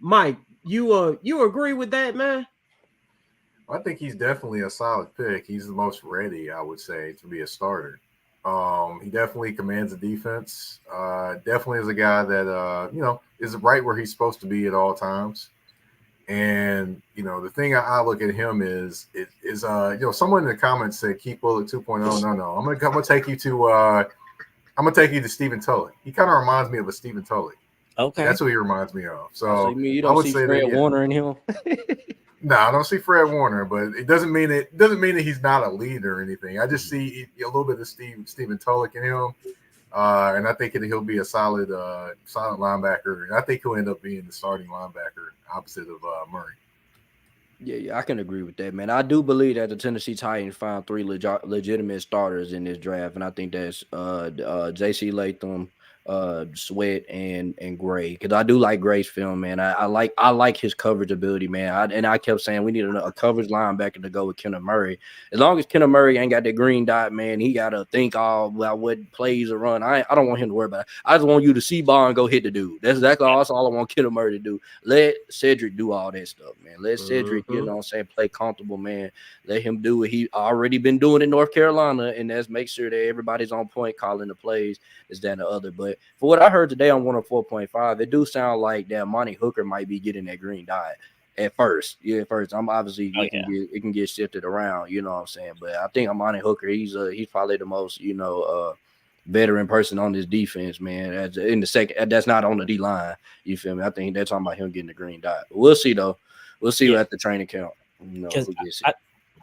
Speaker 3: Mike, you agree with that, man?
Speaker 6: I think he's definitely a solid pick. He's the most ready, I would say, to be a starter. He definitely commands the defense. Definitely is a guy that is right where he's supposed to be at all times. And the thing I look at him is someone in the comments said keep Bullet 2.0. No, I'm gonna take you to Stephen Tulloch. He kind of reminds me of a Stephen Tulloch.
Speaker 5: Okay,
Speaker 6: that's who he reminds me of. So
Speaker 4: you don't see Fred Warner in him.
Speaker 6: No, I don't see Fred Warner, but it doesn't mean that he's not a leader or anything. I just see a little bit of Stephen Tulloch in him, and I think he'll be a solid linebacker. And I think he'll end up being the starting linebacker opposite of Murray.
Speaker 4: Yeah, I can agree with that, man. I do believe that the Tennessee Titans found 3 legitimate starters in this draft, and I think that's JC Latham, Sweat, and Gray, because I do like Gray's film, man. I like his coverage ability, man. I kept saying we need a coverage linebacker to go with Kenneth Murray. As long as Kenneth Murray ain't got that green dot, man, he got to think all about what plays to run. I don't want him to worry about it. I just want you to see ball and go hit the dude. That's exactly all I want Kenneth Murray to do. Let Cedric do all that stuff, man. Let Cedric, play comfortable, man. Let him do what he already been doing in North Carolina, and that's make sure that everybody's on point calling the plays, is that and the other. But for what I heard today on 104.5, it do sound like that Monty Hooker might be getting that green dot at first. Yeah, at first. I'm obviously it can get shifted around, you know what I'm saying? But I think Monty Hooker, he's probably the most, veteran person on this defense, man. As in the second, that's not on the D line. You feel me? I think they're talking about him getting the green dot. We'll see though. We'll see at the training camp.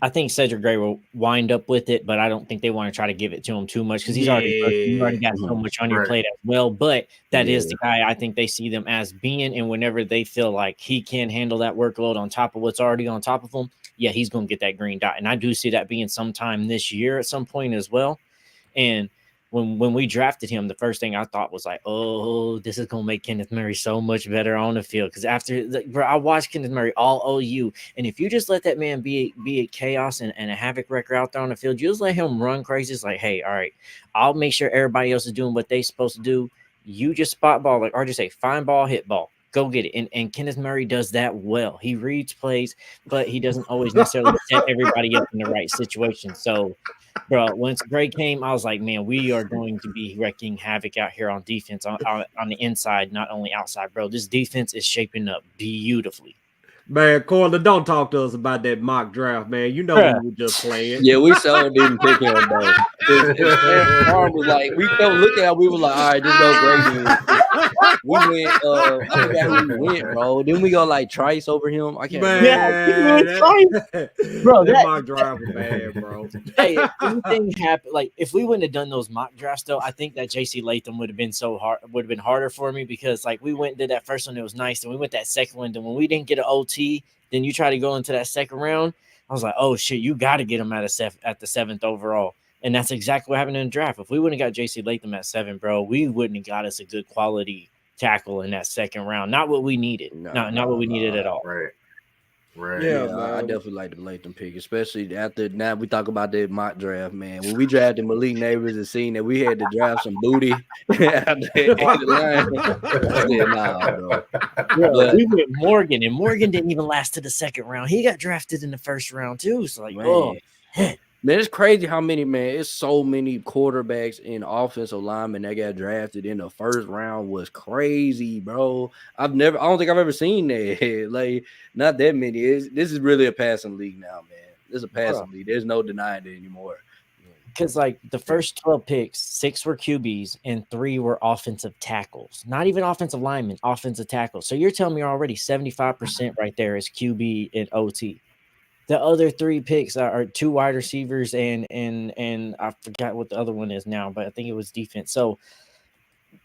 Speaker 5: I think Cedric Gray will wind up with it, but I don't think they want to try to give it to him too much because he's already got so much on your plate as well. But that is the guy I think they see them as being, and whenever they feel like he can handle that workload on top of what's already on top of him, he's going to get that green dot. And I do see that being sometime this year at some point as well. And when we drafted him, the first thing I thought was like, oh, this is going to make Kenneth Murray so much better on the field. Because I watched Kenneth Murray all OU. And if you just let that man be a chaos and a havoc wrecker out there on the field, you just let him run crazy. It's like, hey, all right, I'll make sure everybody else is doing what they're supposed to do. You just spot ball, like RJ say, find ball, hit ball. Go get it. And Kenneth Murray does that well. He reads plays, but he doesn't always necessarily set everybody up in the right situation. So, bro, once Gray came, I was like, man, we are going to be wrecking havoc out here on defense on the inside, not only outside, bro. This defense is shaping up beautifully.
Speaker 3: Man, Corley, don't talk to us about that mock draft, man. You know we were just playing.
Speaker 4: Yeah, we so didn't pick him, bro. Was like, we kept looking at, we were like, all right, this go great. We went, I forgot who we went, bro. Then we go like Trice over him. I can't
Speaker 3: remember.
Speaker 5: Bro,
Speaker 3: that mock draft was bad, bro.
Speaker 5: Hey, if anything happened, like if we wouldn't have done those mock drafts, though, I think that JC Latham would have been harder for me because like we went and did that first one, it was nice, and we went that second one, and when we didn't get an OT, then you try to go into that second round. I was like, oh shit, you got to get him at the 7th overall. And that's exactly what happened in the draft. If we wouldn't have got JC Latham at 7, bro, we wouldn't have got us a good quality tackle in that second round. Not what we needed. Not what we needed at all.
Speaker 6: Right.
Speaker 3: Yeah,
Speaker 4: I definitely like the Latham pick, especially after now we talk about that mock draft, man. When we drafted Malik Neighbors and seen that we had to draft some booty after the line.
Speaker 5: Bro, we went Morgan, and Morgan didn't even last to the second round. He got drafted in the first round too. So like,
Speaker 4: man, it's crazy how many, man. It's so many quarterbacks and offensive linemen that got drafted in the first round was crazy, bro. I don't think I've ever seen that. Like, not that many. This is really a passing league now, man. This is a passing league. There's no denying it anymore.
Speaker 5: Because like the first 12 picks, 6 were QBs and 3 were offensive tackles. Not even offensive linemen, offensive tackles. So you're telling me already 75% right there is QB and OT. The other 3 picks are 2 wide receivers and I forgot what the other one is now, but I think it was defense. So,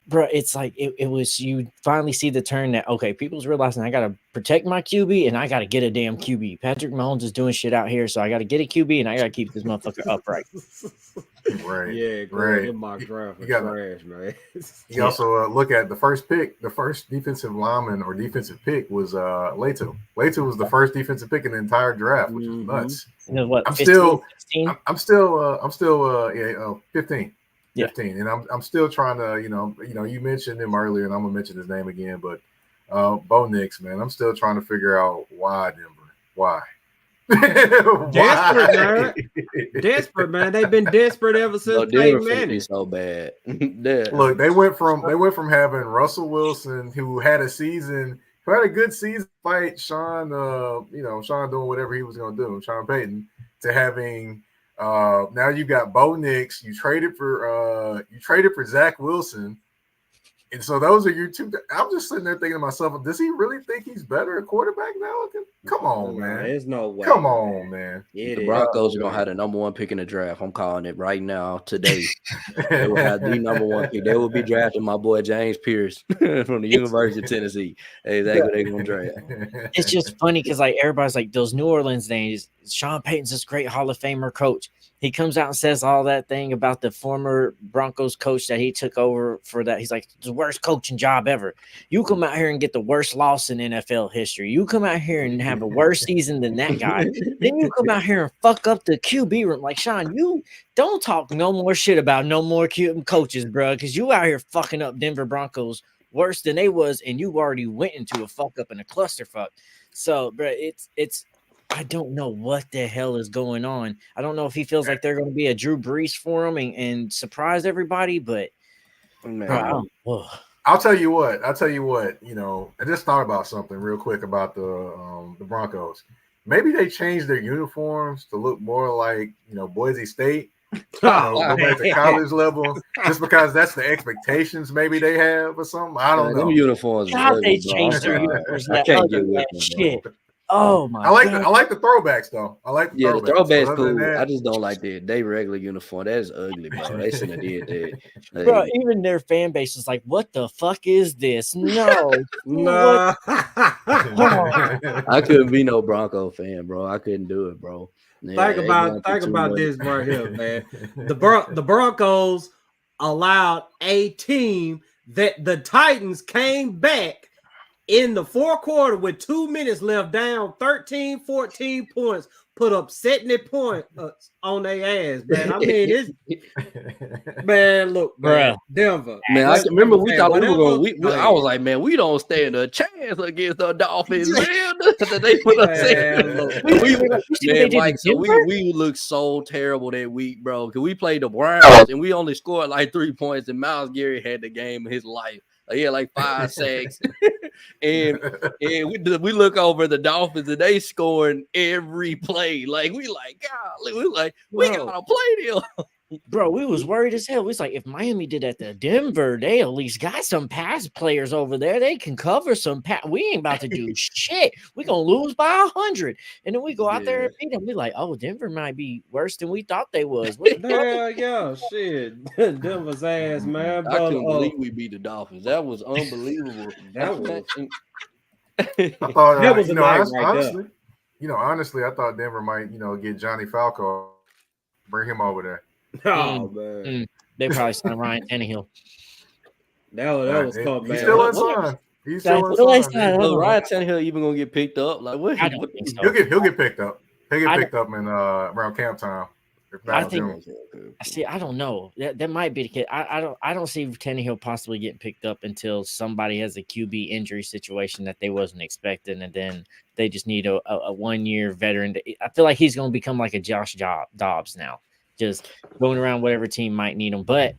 Speaker 5: bro, it's like it was, you finally see the turn that, okay, people's realizing I got to protect my QB and I got to get a damn QB. Patrick Mahomes is doing shit out here, so I got to get a QB and I got to keep this motherfucker upright.
Speaker 6: Right.
Speaker 3: Yeah,
Speaker 6: right.
Speaker 3: Mock draft
Speaker 6: You got
Speaker 3: trash, man.
Speaker 6: You also look at the first pick. The first defensive lineman or defensive pick was Latham. Latham was the first defensive pick in the entire draft, which is nuts.
Speaker 5: What,
Speaker 6: I'm
Speaker 5: 15,
Speaker 6: still
Speaker 5: 16?
Speaker 6: I'm still 15.
Speaker 5: Yeah.
Speaker 6: 15, and I'm still trying to, you mentioned him earlier, and I'm gonna mention his name again, but Bo Nix, man. I'm still trying to figure out why Denver. Why?
Speaker 3: Desperate, man. Desperate, man. They've been desperate ever since
Speaker 4: Denver
Speaker 3: Peyton
Speaker 4: finna be
Speaker 3: Manning.
Speaker 4: so bad.
Speaker 6: Look, they went from having Russell Wilson, who had a good season, fight Sean, Sean doing whatever he was gonna do, Sean Payton, to having now you got Bo Nix. You traded for Zach Wilson. And so those are your two. I'm just sitting there thinking to myself, does he really think he's better at quarterback now? Come on, man.
Speaker 3: There's no way.
Speaker 6: Come on, man.
Speaker 4: The Broncos are going to have the number one pick in the draft. I'm calling it right now, today. They will have the number one pick. They will be drafting my boy James Pierce from the University of Tennessee. Hey, that's what they're going to draft.
Speaker 5: It's just funny because like everybody's like those New Orleans days. Sean Payton's this great Hall of Famer coach. He comes out and says all that thing about the former Broncos coach that he took over for that. He's like, the worst coaching job ever. You come out here and get the worst loss in NFL history. You come out here and have a worse season than that guy. Then you come out here and fuck up the QB room. Like, Sean, you don't talk no more shit about no more coaches, bro, because you out here fucking up Denver Broncos worse than they was, and you already went into a fuck up and a clusterfuck. So, bro, it's I don't know what the hell is going on. I don't know if he feels like they're going to be a Drew Brees for him and surprise everybody, but
Speaker 6: I'll tell you what. I just thought about something real quick about the Broncos. Maybe they changed their uniforms to look more like, Boise State. Go back to college level, just because that's the expectations maybe they have or something. I don't know.
Speaker 4: Them uniforms.
Speaker 5: God, they changed their uniforms. I can't get with them, shit. Oh my!
Speaker 6: I like the throwbacks though. I like the throwbacks.
Speaker 4: The throwbacks cool. I just don't like they regular uniform. That is ugly, bro. They shouldn't have did that.
Speaker 5: Bro, even their fan base is like, "What the fuck is this?" No,
Speaker 3: no.
Speaker 6: I
Speaker 4: couldn't be no Bronco fan, bro. I couldn't do it, bro.
Speaker 3: Yeah, think about this right here, man. The Broncos allowed a team that the Titans came back in the fourth quarter with 2 minutes left, down 13, 14 points, put up 70 points on their ass, man. I mean, man, look, man, Denver.
Speaker 4: Man, I remember we thought we were going to, I was like, man, we don't stand a chance against the Dolphins. They put us we looked so terrible that week, bro, because we played the Browns and we only scored like 3 points, and Myles Garrett had the game of his life. He had like 5 sacks, and we look over the Dolphins and they scoring every play. Like we gotta play them.
Speaker 5: Bro, we was worried as hell. We was like, if Miami did that to Denver, they at least got some pass players over there. They can cover some pass. We ain't about to do shit. We gonna lose by 100, and then we go out there and beat them. We like, oh, Denver might be worse than we thought they was.
Speaker 3: Yeah, shit, Denver's ass, man.
Speaker 4: I couldn't believe we beat the Dolphins. That was unbelievable.
Speaker 6: I thought that was honestly, I thought Denver might, get Johnny Falco, bring him over there.
Speaker 3: Oh man,
Speaker 5: they probably signed Ryan Tannehill.
Speaker 3: That was tough, man.
Speaker 6: He's still unsigned. He's still unsigned.
Speaker 4: Ryan Tannehill even gonna get picked up? Like what?
Speaker 5: I don't think so.
Speaker 6: He'll get picked up. He'll get picked up in around camp time.
Speaker 5: I don't know. That might be the case. I don't see Tannehill possibly getting picked up until somebody has a QB injury situation that they wasn't expecting, and then they just need a 1-year veteran. I feel like he's gonna become like a Josh Dobbs now, just going around whatever team might need him. But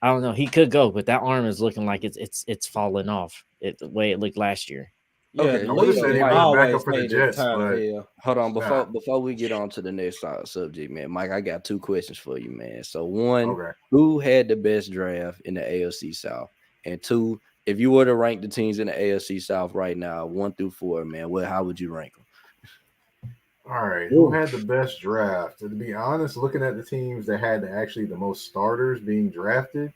Speaker 5: I don't know. He could go, but that arm is looking like it's falling off. The way it looked last year.
Speaker 6: Okay, back up for the Jets.
Speaker 4: Hold on, before we get on to the next subject, man, Mike, I got 2 questions for you, man. So one, who had the best draft in the AFC South? And 2, if you were to rank the teams in the AFC South right now, 1 through 4, man, how would you rank them?
Speaker 6: All right, who had the best draft? To be honest, looking at the teams that had actually the most starters being drafted,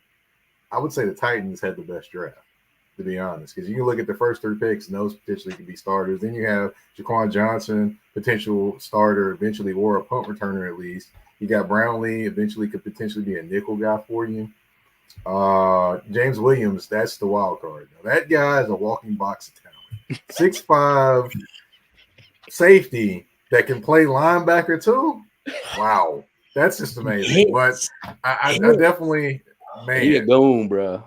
Speaker 6: I would say the Titans had the best draft, to be honest, because you can look at the first 3 picks and those potentially could be starters. Then you have Jha'Quan Jackson, potential starter eventually, or a punt returner at least. You got Brownlee, eventually could potentially be a nickel guy for you. James Williams, that's the wild card. Now, that guy is a walking box of talent. 6'5", safety that can play linebacker too. Wow, that's just amazing. But I definitely Man,
Speaker 4: He a goon, bro.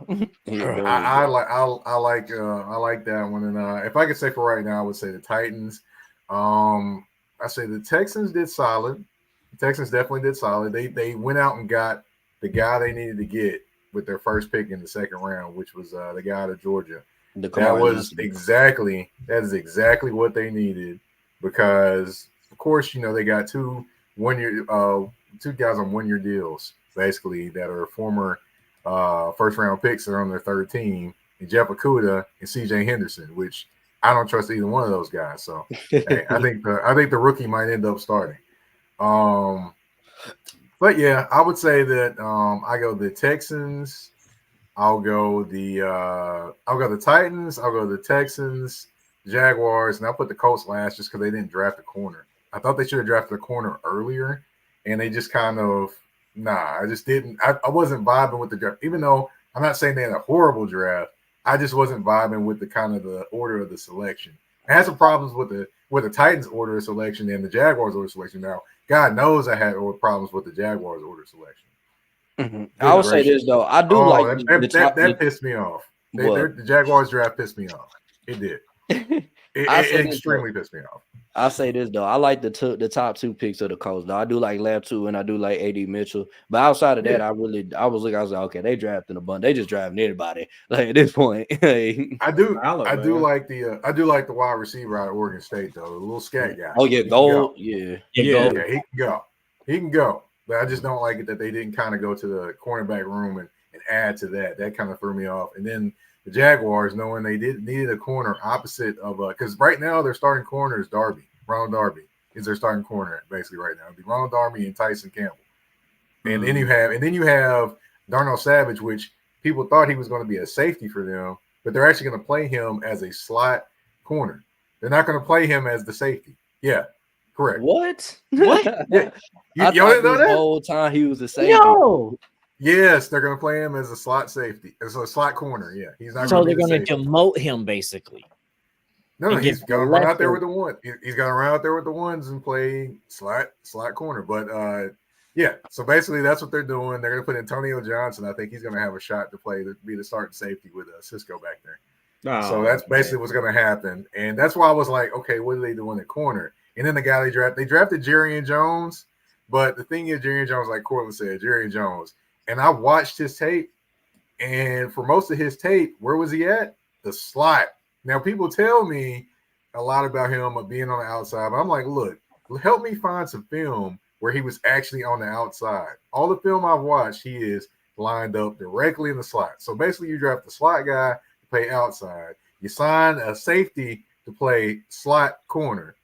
Speaker 6: I like that one. And if I could say for right now, I would say the Titans. I say the Texans did solid. The Texans definitely did solid. They went out and got the guy they needed to get with their first pick in the second round, which was the guy out of Georgia. That is exactly what they needed because, of course, they got two guys on 1 year deals basically that are former first round picks that are on their third team, and Jeff Okudah and CJ Henderson, which I don't trust either one of those guys. So hey, I think the rookie might end up starting. But yeah, I would say that I go the Texans. I'll go the Titans. I'll go the Texans, Jaguars, and I'll put the Colts last just because they didn't draft a corner. I thought they should have drafted a corner earlier, and they just kind of I just didn't. I wasn't vibing with the draft, even though I'm not saying they had a horrible draft. I just wasn't vibing with the kind of the order of the selection. I had some problems with the Titans order of selection and the Jaguars order of selection. Now, God knows I had problems with the Jaguars order selection.
Speaker 4: Mm-hmm. I would say this though. I do like
Speaker 6: that pissed me off. The Jaguars draft pissed me off. It did. It extremely pissed me off.
Speaker 4: I'll say this though. I like the top two picks of the Colts though. I do like Lab2 and I do like AD Mitchell. But outside of that, I was like, okay, they drafting a bunch. They just drafting anybody. Like at this point.
Speaker 6: I do like the wide receiver out of Oregon State though. The little scat guy.
Speaker 4: Oh yeah, Gold. Yeah,
Speaker 6: he can go. But I just don't like it that they didn't kind of go to the cornerback room and add to that. That kind of threw me off. And then the Jaguars, knowing they needed a corner opposite of because right now their starting corner is Ronald Darby is their starting corner basically right now. It'd be Ronald Darby and Tyson Campbell. And then you have Darnell Savage, which people thought he was going to be a safety for them, but they're actually going to play him as a slot corner. They're not going to play him as the safety. Yeah, correct.
Speaker 4: What?
Speaker 6: Yeah.
Speaker 4: I thought the whole time he was a safety.
Speaker 5: No.
Speaker 6: Yes, they're going to play him as a slot safety, as a slot corner. Yeah, he's not.
Speaker 5: So they're going to demote him basically.
Speaker 6: No, he's going to run out there with the one. He's going to run out there with the ones and play slot corner. But yeah, so basically that's what they're doing. They're going to put Antonio Johnson. I think he's going to have a shot to be the starting safety with Cisco back there. Oh, so that's basically what's going to happen, and that's why I was like, okay, what are they doing at corner? And then the guy they drafted Jerrion Jones. But the thing is, Jerrion Jones, like Cortland said, Jerrion Jones. And I watched his tape, and for most of his tape, where was he at? The slot. Now, people tell me a lot about him of being on the outside, but I'm like, look, help me find some film where he was actually on the outside. All the film I've watched, he is lined up directly in the slot. So basically, you draft the slot guy to play outside. You sign a safety to play slot corner.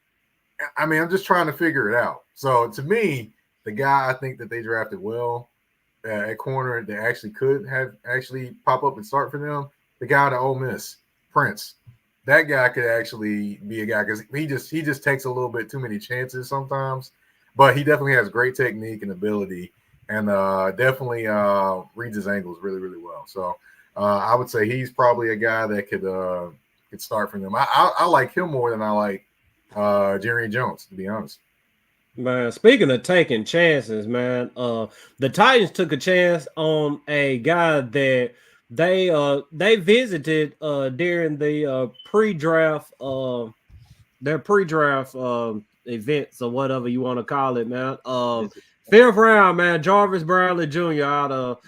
Speaker 6: I mean, I'm just trying to figure it out. So to me, the guy I think that they drafted well at corner that actually could have actually pop up and start for them, the guy at Ole Miss, Prince. That guy could actually be a guy because he just takes a little bit too many chances sometimes, but he definitely has great technique and ability, and definitely reads his angles really, really well. So I would say he's probably a guy that could start for them. I like him more than I like Jerrion Jones, to be honest.
Speaker 3: Man, speaking of taking chances, man, the Titans took a chance on a guy that they visited during the pre-draft events or whatever you want to call it, man. Fifth round, man, Jarvis Brownlee Jr. out of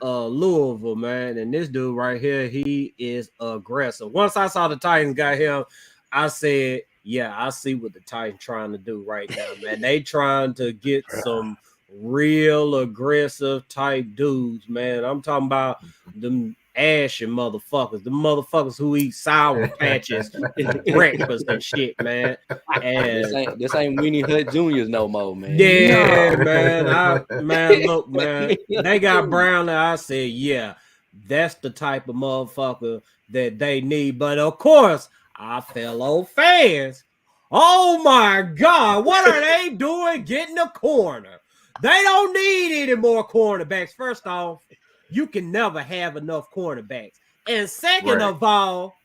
Speaker 3: Louisville, man, and this dude right here, he is aggressive. Once I saw the Titans got him, I said, yeah, I see what the Titans trying to do right now, man. They trying to get some real aggressive type dudes, man. I'm talking about them ashy motherfuckers, the motherfuckers who eat sour patches at breakfast and shit, man. And
Speaker 4: this ain't Weenie Hut Juniors no more, man.
Speaker 3: Yeah, man. Look, man. They got Brown there. I said, yeah, that's the type of motherfucker that they need. But of course, our fellow fans, oh my God, what are they doing getting a corner? They don't need any more cornerbacks. First off, you can never have enough cornerbacks. And second of all,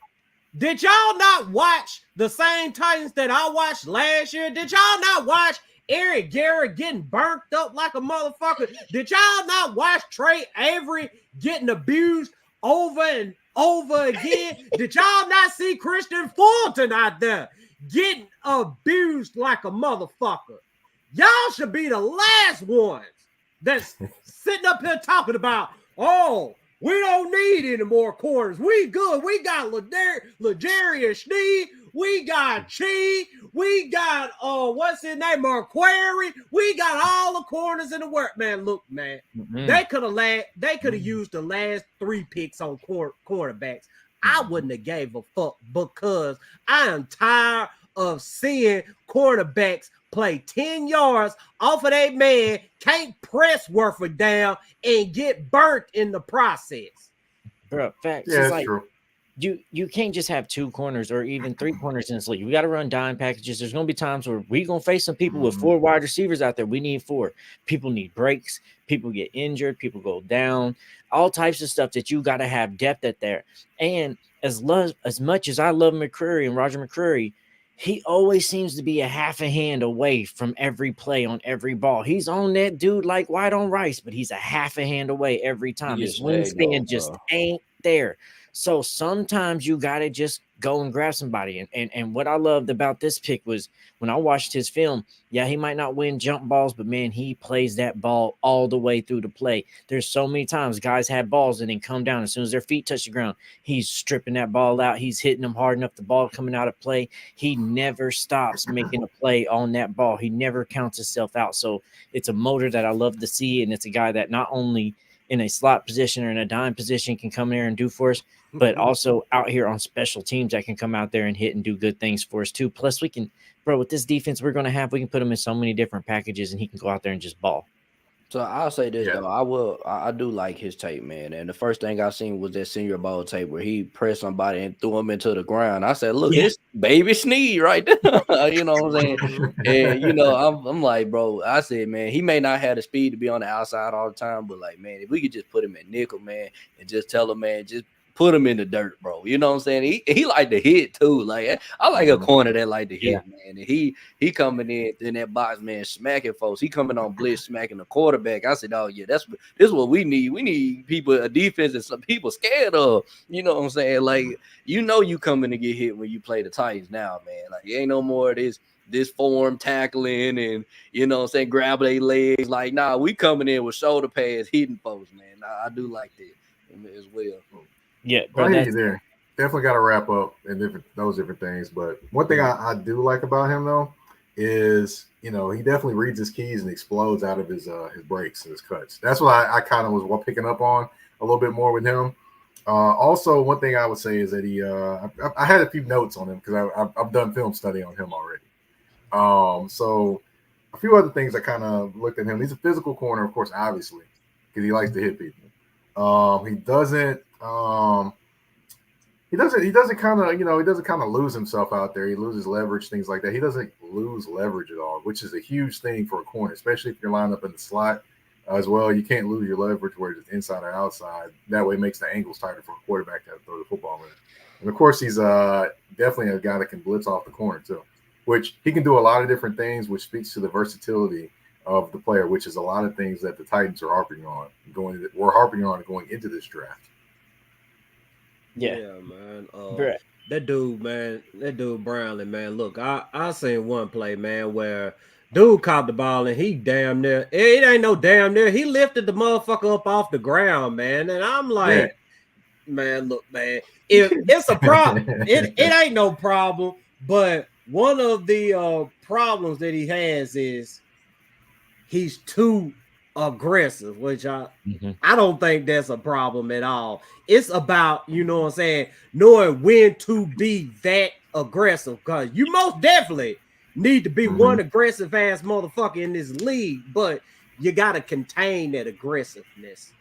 Speaker 3: did y'all not watch the same Titans that I watched last year? Did y'all not watch Eric Garrett getting burnt up like a motherfucker. Did y'all not watch Trey Avery getting abused over and over again? Did y'all not see Christian Fulton out there getting abused like a motherfucker? Y'all should be the last ones that's sitting up here talking about, oh, we don't need any more corners. We good. We got L'Jarius Sneed. We got Chi. We got what's his name? Marquari. We got all the corners in the world. Man, look, man. They could have used the last 3 picks on quarterbacks. I wouldn't have gave a fuck because I am tired of seeing quarterbacks play 10 yards off of that man, can't press Werford down, and get burnt in the process.
Speaker 5: Bro, facts.
Speaker 6: Yeah,
Speaker 5: it's
Speaker 6: that's true.
Speaker 5: You can't just have 2 corners or even 3 corners in this league. We got to run dime packages. There's going to be times where we're going to face some people with 4 wide receivers out there. We need 4. People need breaks. People get injured. People go down. All types of stuff that you got to have depth at there. And as much as I love McCreary and Roger McCreary, he always seems to be a half a hand away from every play on every ball. He's on that dude like white on rice, but he's a half a hand away every time. His wingspan just ain't there. So sometimes you got to just go and grab somebody. And what I loved about this pick was when I watched his film, yeah, he might not win jump balls, but, man, he plays that ball all the way through the play. There's so many times guys have balls and then come down. As soon as their feet touch the ground, he's stripping that ball out. He's hitting them hard enough, the ball coming out of play. He never stops making a play on that ball. He never counts himself out. So it's a motor that I love to see, and it's a guy that not only in a slot position or in a dime position can come there and do for us, but also out here on special teams that can come out there and hit and do good things for us too. Plus we can, bro, with this defense we're going to have, we can put him in so many different packages and he can go out there and just ball.
Speaker 4: So I'll say this though, I do like his tape, man. And the first thing I seen was that Senior Bowl tape where he pressed somebody and threw him into the ground. I said, look, it's baby Sneed right there. You know what I'm saying? And you know, I'm like, bro, I said, man, he may not have the speed to be on the outside all the time, but like, man, if we could just put him at nickel, man, and just tell him, man, just put him in the dirt, bro. You know what I'm saying? He like to hit too. Like I like a corner that like to hit, man. And he coming in that box, man, smacking folks. He coming on blitz, smacking the quarterback. I said, oh yeah, this is what we need. We need people, a defense that some people scared of. You know what I'm saying? Like, you know, you coming to get hit when you play the Titans now, man. Like, it ain't no more of this form tackling and, you know what I'm saying, grab their legs. Like, nah, we coming in with shoulder pads, hitting folks, man. Nah, I do like that as well.
Speaker 5: Yeah,
Speaker 6: bro, I hear you there. Definitely got to wrap up and those different things. But one thing I do like about him though is, you know, he definitely reads his keys and explodes out of his breaks and his cuts. That's what I kind of was picking up on a little bit more with him. Also, one thing I would say is that he I had a few notes on him because I've done film study on him already. So a few other things I kind of looked at him. He's a physical corner, of course, obviously, because he likes to hit people. He doesn't kind of lose himself out there. He loses leverage, things like that. He doesn't lose leverage at all, which is a huge thing for a corner, especially if you're lined up in the slot as well. You can't lose your leverage where it's inside or outside. That way it makes the angles tighter for a quarterback to throw the football in. And of course, he's definitely a guy that can blitz off the corner too, which he can do a lot of different things, which speaks to the versatility of the player, which is a lot of things that the Titans are harping on going into this draft.
Speaker 3: Yeah, man. That dude Brownlee, man. Look, I seen one play, man, where dude caught the ball and he damn near, it ain't no damn near, he lifted the motherfucker up off the ground, man. And I'm like, man, look, man, if it's a problem, it ain't no problem. But one of the problems that he has is he's too aggressive, which I don't think that's a problem at all. It's about, you know what I'm saying, knowing when to be that aggressive, because you most definitely need to be one aggressive ass motherfucker in this league, but you got to contain that aggressiveness.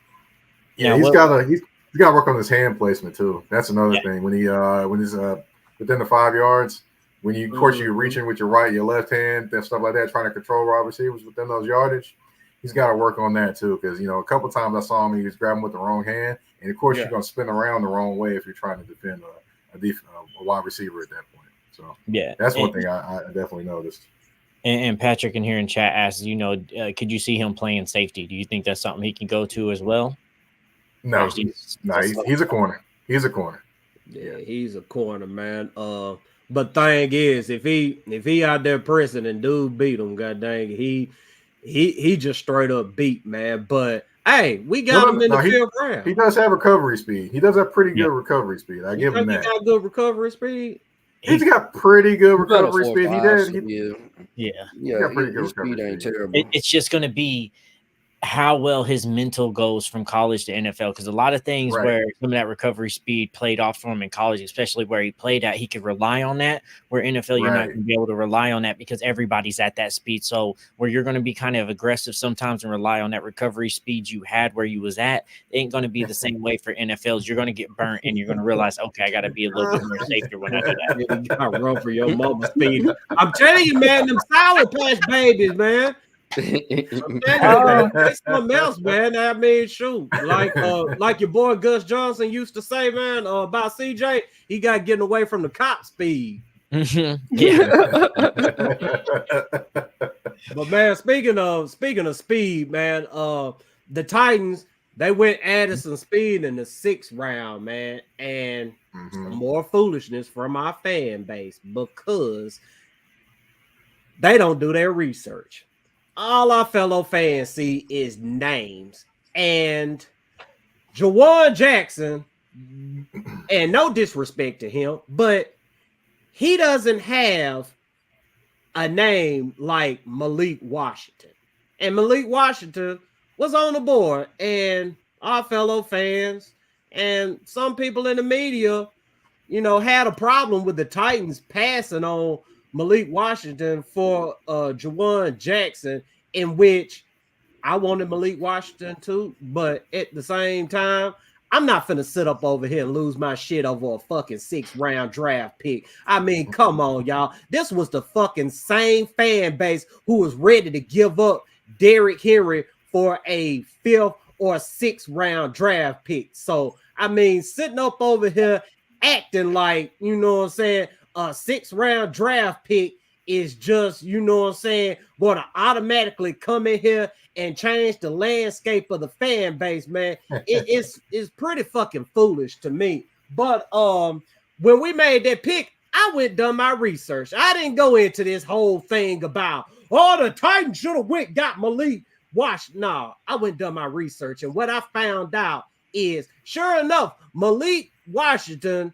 Speaker 6: Yeah, he's got to work on his hand placement too. That's another thing. When he's within the 5 yards, when you, of course, you're reaching with your right, your left hand, and stuff like that, trying to control wide receivers within those yardage. He's got to work on that too, because, you know, a couple times I saw him, he was grabbing with the wrong hand, and of course you're going to spin around the wrong way if you're trying to defend a wide receiver at that point. So that's one thing I definitely noticed.
Speaker 5: And Patrick in here in chat asks, could you see him playing safety? Do you think that's something he can go to as well?
Speaker 6: No, he's a corner. He's a corner.
Speaker 3: Yeah, he's a corner, man. But thing is, if he out there pressing and dude beat him, god dang, he just straight up beat, man. But hey, we got him in the 5th round.
Speaker 6: He does have recovery speed. He does have pretty good recovery speed. I give him that.
Speaker 3: He got good recovery speed.
Speaker 6: He's got pretty good recovery speed. He did.
Speaker 5: He
Speaker 6: got pretty good recovery speed.
Speaker 4: Ain't terrible.
Speaker 5: It's just going to be how well his mental goes from college to NFL, because a lot of things where some of that recovery speed played off for him in college, especially where he played at, he could rely on that. Where NFL, you're not going to be able to rely on that because everybody's at that speed. So where you're going to be kind of aggressive sometimes and rely on that recovery speed you had where you was at, it ain't going to be the same way for NFLs. You're going to get burnt and you're going to realize, okay, I got to be a little bit more safer when I do that.
Speaker 3: You got to run for your mama speed. I'm telling you, man, them Sour Patch Babies, man. It's something else, man. I mean, shoot, like your boy Gus Johnson used to say, man, about CJ, he got getting away from the cop speed.
Speaker 5: Yeah.
Speaker 3: But man, speaking of speed, man, the Titans, they went added some speed in the 6th round, man, and some more foolishness from our fan base because they don't do their research. All our fellow fans see is names, and Jha'Quan Jackson, and no disrespect to him, but he doesn't have a name like Malik Washington. And Malik Washington was on the board, and our fellow fans and some people in the media, had a problem with the Titans passing on Malik Washington for Jha'Quan Jackson, in which I wanted Malik Washington too, but at the same time, I'm not finna sit up over here and lose my shit over a fucking 6th round draft pick. I mean, come on, y'all. This was the fucking same fan base who was ready to give up Derrick Henry for a 5th or 6th round draft pick. So, I mean, sitting up over here acting like, a 6th round draft pick is just, going to automatically come in here and change the landscape of the fan base, man. It's pretty fucking foolish to me. But when we made that pick, I went done my research. I didn't go into this whole thing about, the Titans should have got Malik Washington. No, I went done my research, and what I found out is, sure enough, Malik Washington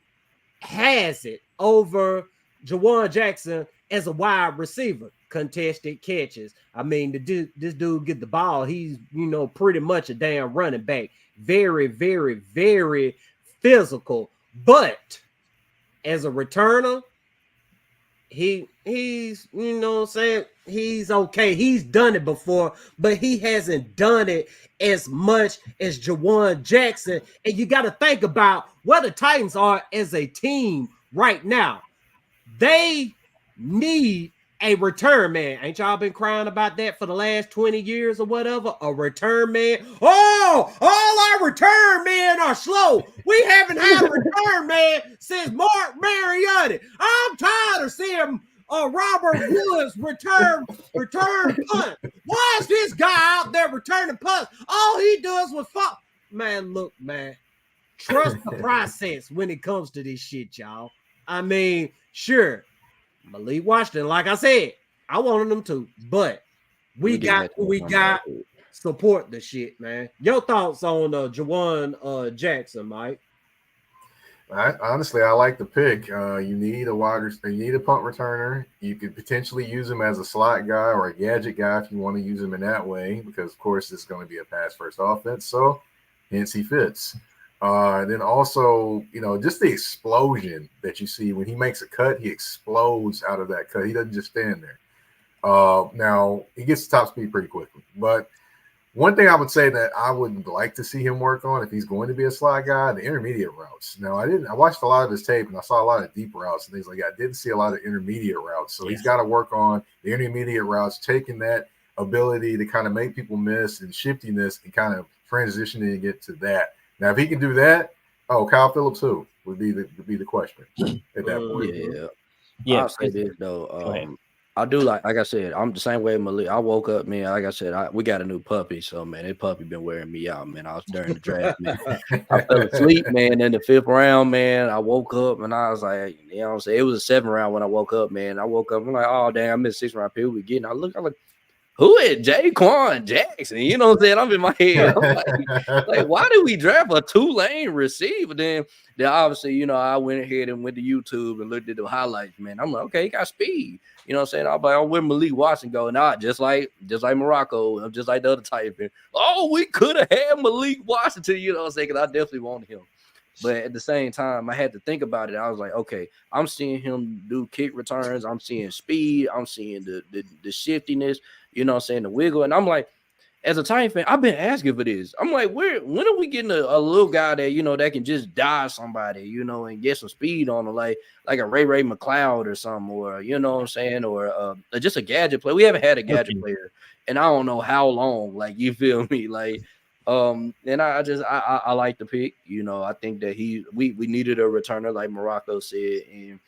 Speaker 3: has it over Jha'Quan Jackson as a wide receiver. Contested catches. I mean, this dude get the ball. He's, pretty much a damn running back. Very, very, very physical. But as a returner, he's, he's okay. He's done it before, but he hasn't done it as much as Jha'Quan Jackson. And you got to think about where the Titans are as a team right now. They need a return man. Ain't y'all been crying about that for the last 20 years or whatever? A return man. Oh, all our return men are slow. We haven't had a return man since Mark Mariota. I'm tired of seeing Robert Woods return punt. Why is this guy out there returning punts? All he does was fuck. Man, look, man. Trust the process when it comes to this shit, y'all. I mean, sure. Malik Washington, like I said, I wanted them to, but we got who we got. Support the shit, man. Your thoughts on Jha'Quan Jackson, Mike?
Speaker 6: Honestly, I like the pick. You need a punt returner. You could potentially use him as a slot guy or a gadget guy if you want to use him in that way, because of course it's going to be a pass first offense. So hence he fits. Then also, just the explosion that you see when he makes a cut, he explodes out of that cut. He doesn't just stand there. Now he gets top speed pretty quickly, but one thing I would say that I would like to see him work on if he's going to be a slot guy, the intermediate routes. Now I watched a lot of his tape and I saw a lot of deep routes and things like that. I didn't see a lot of intermediate routes. So he's got to work on the intermediate routes, taking that ability to kind of make people miss and shiftiness and kind of transitioning and get to that. Now, if he can do that, Kyle Phillips who would be the question at that point.
Speaker 4: Yeah. I'll say this though. I do like I said, I'm the same way, Malik. I woke up, man. Like I said, we got a new puppy, so man, that puppy been wearing me out, man. I was during the draft, man. I fell asleep, man. In the 5th round, man. I woke up and I was like, you know what I'm saying? It was a 7th round when I woke up, man. I woke up, I'm like, oh damn, I missed 6th round people we getting. I'm like, who is Jha'Quan Jackson? You know what I'm saying? I'm in my head. I'm like, why did we draft a 2-lane receiver? Then obviously, you know, I went ahead and went to YouTube and looked at the highlights, man. I'm like, okay, he got speed. You know what I'm saying? I'm like, where Malik Watson go? Nah, just like Marako, just like the other Titan. Oh, we could have had Malik Washington, you know what I'm saying? Because I definitely wanted him. But at the same time, I had to think about it. I was like, okay, I'm seeing him do kick returns. I'm seeing speed. I'm seeing the shiftiness, you know what I'm saying, the wiggle. And I'm like, as a Titan fan, I've been asking for this. I'm like, when are we getting a little guy that, you know, that can just dive somebody, you know, and get some speed on him, like a Ray McLeod or something, or, you know what I'm saying, or just a gadget player. We haven't had a gadget player, and I don't know how long, like, you feel me? Like, and I like the pick. You know, I think that we needed a returner, like Marako said,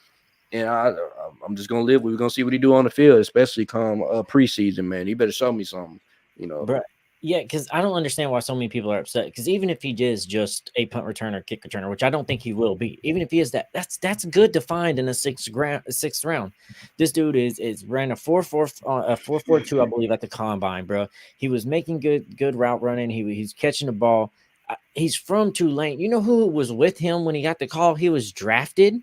Speaker 4: and I'm just gonna live. We're gonna see what he do on the field, especially come preseason, man. He better show me something, you know.
Speaker 5: Bro, yeah, because I don't understand why so many people are upset. Because even if he is just a punt returner, kick returner, which I don't think he will be, even if he is that's good to find in a sixth round. This dude is ran a 4.42, I believe, at the combine, bro. He was making good route running. He's catching the ball. He's from Tulane. You know who was with him when he got the call? He was drafted.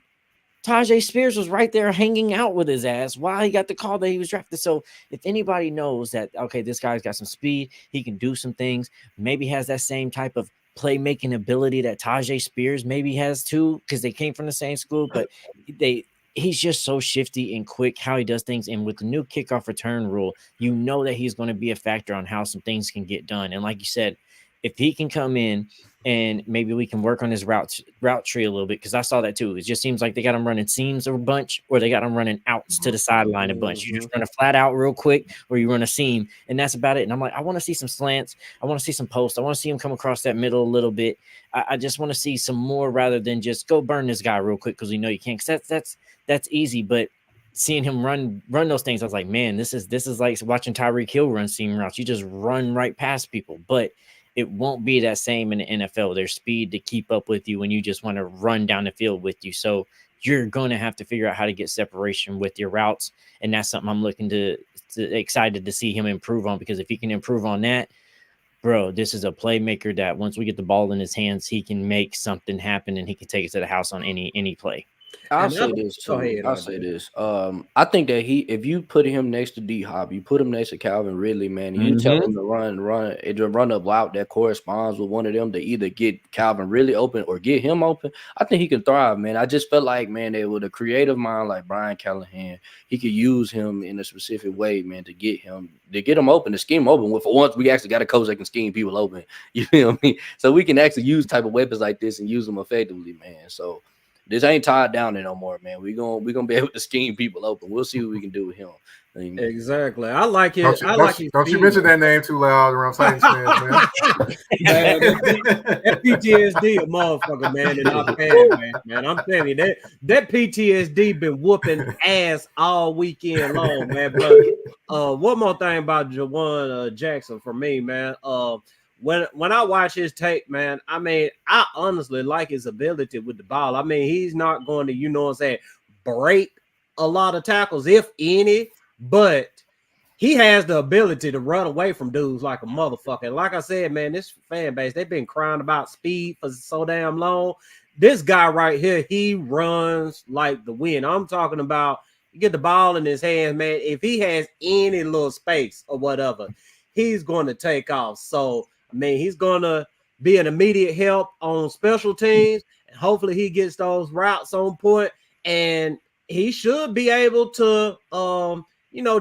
Speaker 5: Tajay Spears was right there hanging out with his ass while he got the call that he was drafted. So if anybody knows that, okay, this guy's got some speed, he can do some things, maybe has that same type of playmaking ability that Tajay Spears maybe has too, because they came from the same school, but he's just so shifty and quick how he does things. And with the new kickoff return rule, you know that he's going to be a factor on how some things can get done. And like you said, if he can come in and maybe we can work on his route tree a little bit, because I saw that too. It just seems like they got him running seams a bunch, or they got him running outs to the sideline a bunch. You just run a flat out real quick, or you run a seam, and that's about it. And I'm like, I want to see some slants. I want to see some posts. I want to see him come across that middle a little bit. I just want to see some more rather than just go burn this guy real quick because we know you can't. Because that's easy, but seeing him run those things, I was like, man, this is like watching Tyreek Hill run seam routes. You just run right past people, but it won't be that same in the NFL. There's speed to keep up with you when you just want to run down the field with you. So you're going to have to figure out how to get separation with your routes. And that's something I'm looking to excited to see him improve on, because if he can improve on that, bro, this is a playmaker that once we get the ball in his hands, he can make something happen and he can take it to the house on any play.
Speaker 4: I'll say this too. I think that if you put him next to D-Hop, you put him next to Calvin Ridley, man, you tell him to run a route that corresponds with one of them to either get Calvin Ridley open or get him open, I think he can thrive, man. I just felt like, man, that with a creative mind like Brian Callahan, he could use him in a specific way, man, to get him open, to scheme open. Well, for once, we actually got a coach that can scheme people open. You feel me? So we can actually use type of weapons like this and use them effectively, man. So this ain't tied down there no more, man. We're gonna be able to scheme people open. We'll see what we can do with him.
Speaker 3: Exactly. I like it.
Speaker 6: Don't you mention that name too loud around Titans fans, man.
Speaker 3: Man, that PTSD a motherfucker, man, in our fan, man. I'm telling you, that PTSD been whooping ass all weekend long, man. But one more thing about Jha'Quan Jackson for me, man. When I watch his tape, man, I mean, I honestly like his ability with the ball. I mean, he's not going to, you know what I'm saying, break a lot of tackles, if any, but he has the ability to run away from dudes like a motherfucker. And like I said, man, this fan base, they've been crying about speed for so damn long. This guy right here, he runs like the wind. I'm talking about, you get the ball in his hands, man. If he has any little space or whatever, he's going to take off. So, I mean, he's going to be an immediate help on special teams, and hopefully he gets those routes on point, and he should be able to,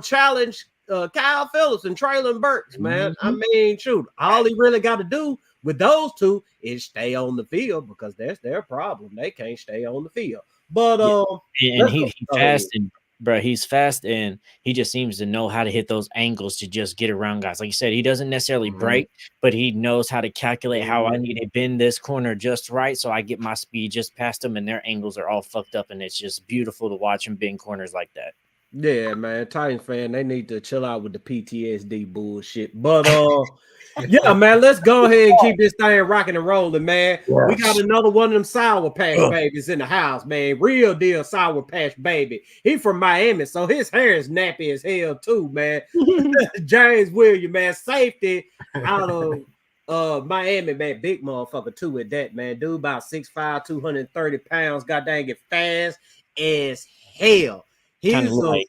Speaker 3: challenge Kyle Phillips and Traylon Burks, man. I mean, shoot, all he really got to do with those two is stay on the field, because that's their problem. They can't stay on the field. But
Speaker 5: and he's fast, and bro, he's fast, and he just seems to know how to hit those angles to just get around guys. Like you said, he doesn't necessarily break, but he knows how to calculate how I need to bend this corner just right, so I get my speed just past them, and their angles are all fucked up, and it's just beautiful to watch him bend corners like that.
Speaker 3: Yeah, man. Titans fan, they need to chill out with the PTSD bullshit. But yeah, man, let's go ahead and keep this thing rocking and rolling, man.
Speaker 6: Yes.
Speaker 3: We got another one of them Sour Patch babies in the house, man. Real deal Sour Patch baby. He from Miami, so his hair is nappy as hell too, man. James Williams, man, safety out of Miami, man. Big motherfucker too with that, man. Dude about 6'5", 230 pounds. God dang it, fast as hell.
Speaker 5: Kind of like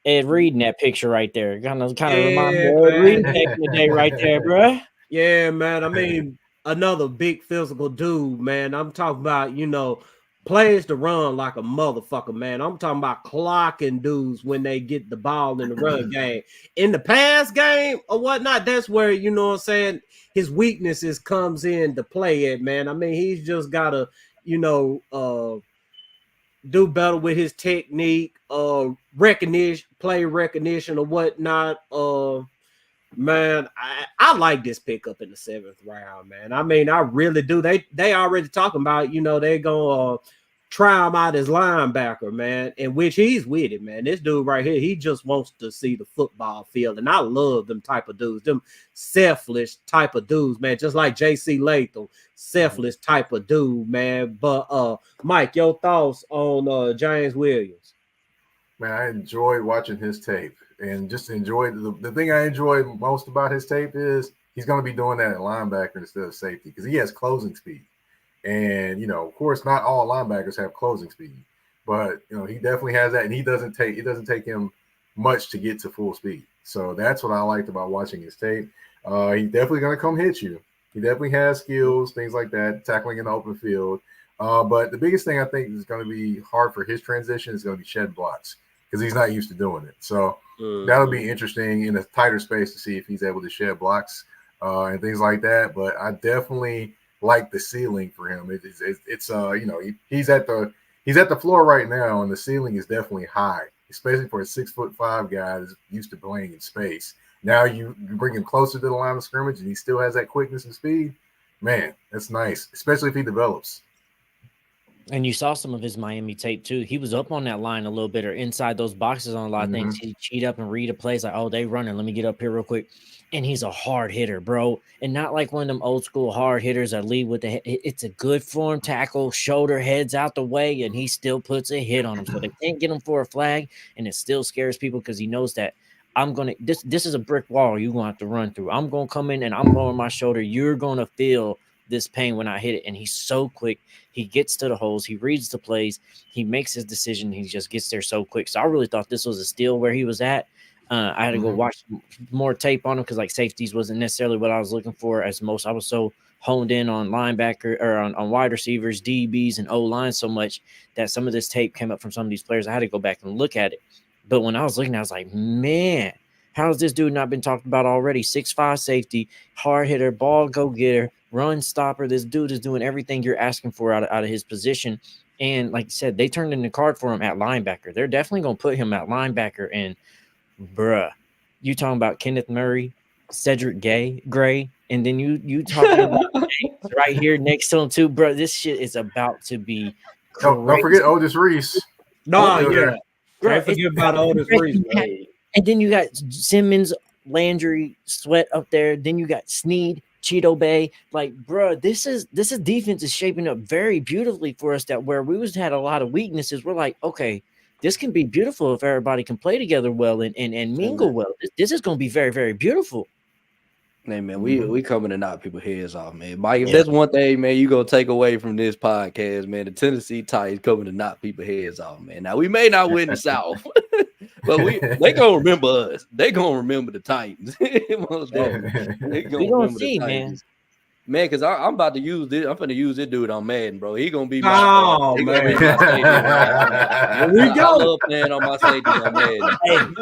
Speaker 5: Ed Reed in that picture right there. Kind of remind me of Ed Reed back in the day right there, bro.
Speaker 3: Yeah, man. I mean, another big physical dude, man. I'm talking about, plays to run like a motherfucker, man. I'm talking about clocking dudes when they get the ball in the run game. In the pass game or whatnot, that's where, you know what I'm saying, his weaknesses comes in to play at, man. I mean, he's just got to, do better with his technique, play recognition or whatnot. Man, I like this pickup in the 7th round, man. I mean, I really do. They already talking about, they gonna try him out as linebacker, man, in which he's with it, man. This dude right here, he just wants to see the football field, and I love them type of dudes, them selfless type of dudes, man, just like JC Latham, selfless type of dude, man. But Mike, your thoughts on James Williams?
Speaker 6: Man, I enjoyed watching his tape, and just enjoyed the thing I enjoy most about his tape is he's going to be doing that at linebacker instead of safety because he has closing speed. And, of course, not all linebackers have closing speed, but, he definitely has that. And it doesn't take him much to get to full speed. So that's what I liked about watching his tape. He's definitely going to come hit you. He definitely has skills, things like that, tackling in the open field. But the biggest thing I think is going to be hard for his transition is going to be shed blocks because he's not used to doing it. So that'll be interesting in a tighter space to see if he's able to shed blocks and things like that. But I definitely like the ceiling for him. It's he's at the floor right now, and the ceiling is definitely high, especially for a 6'5" guy that's used to playing in space. Now you bring him closer to the line of scrimmage, and he still has that quickness and speed. Man, that's nice, especially if he develops.
Speaker 5: And you saw some of his Miami tape too. He was up on that line a little bit or inside those boxes on a lot of things. He'd cheat up and read a play. It's like, oh, they running. Let me get up here real quick. And he's a hard hitter, bro. And not like one of them old school hard hitters that lead with the it's a good form tackle, shoulder heads out the way, and he still puts a hit on him. So they can't get him for a flag, and it still scares people because he knows that this is a brick wall you're gonna have to run through. I'm gonna come in and I'm lowering my shoulder. You're gonna feel this pain when I hit it. And he's so quick. He gets to the holes. He reads the plays. He makes his decision. He just gets there so quick. So I really thought this was a steal where he was at. I had to go watch more tape on him because like safeties wasn't necessarily what I was looking for as most. I was so honed in on linebacker or on wide receivers, DBs, and O-line so much that some of this tape came up from some of these players. I had to go back and look at it. But when I was looking, I was like, man, how has this dude not been talked about already? 6'5" safety, hard hitter, ball go-getter, run stopper. This dude is doing everything you're asking for out of his position. And like you said, they turned in the card for him at linebacker. They're definitely going to put him at linebacker. And, bruh, you talking about Kenneth Murray, Cedric Gray, and then you talking about right here next to him too, bro. This shit is about to be crazy.
Speaker 6: Don't forget Otis Reese.
Speaker 3: No, yeah. Can't forget about Otis Reese.
Speaker 5: And then you got Simmons, Landry, Sweat up there. Then you got Snead, Cheeto Bay. Like, bro, this is defense is shaping up very beautifully for us. That where we had a lot of weaknesses, we're like, okay, this can be beautiful if everybody can play together well and mingle well. This is going to be very, very beautiful.
Speaker 4: Hey, man, we coming to knock people's heads off, man. Mike, if that's one thing, man, you going to take away from this podcast, man, the Tennessee Titans coming to knock people's heads off, man. Now, we may not win the South, but they going to remember us. They going to remember the Titans. They going to remember
Speaker 5: see,
Speaker 4: the Titans.
Speaker 5: Man.
Speaker 4: Man, because I'm about to use this. I'm going to use this dude on Madden, bro. He going to be my
Speaker 3: man.
Speaker 4: Here we go. I love playing on my safety on Madden.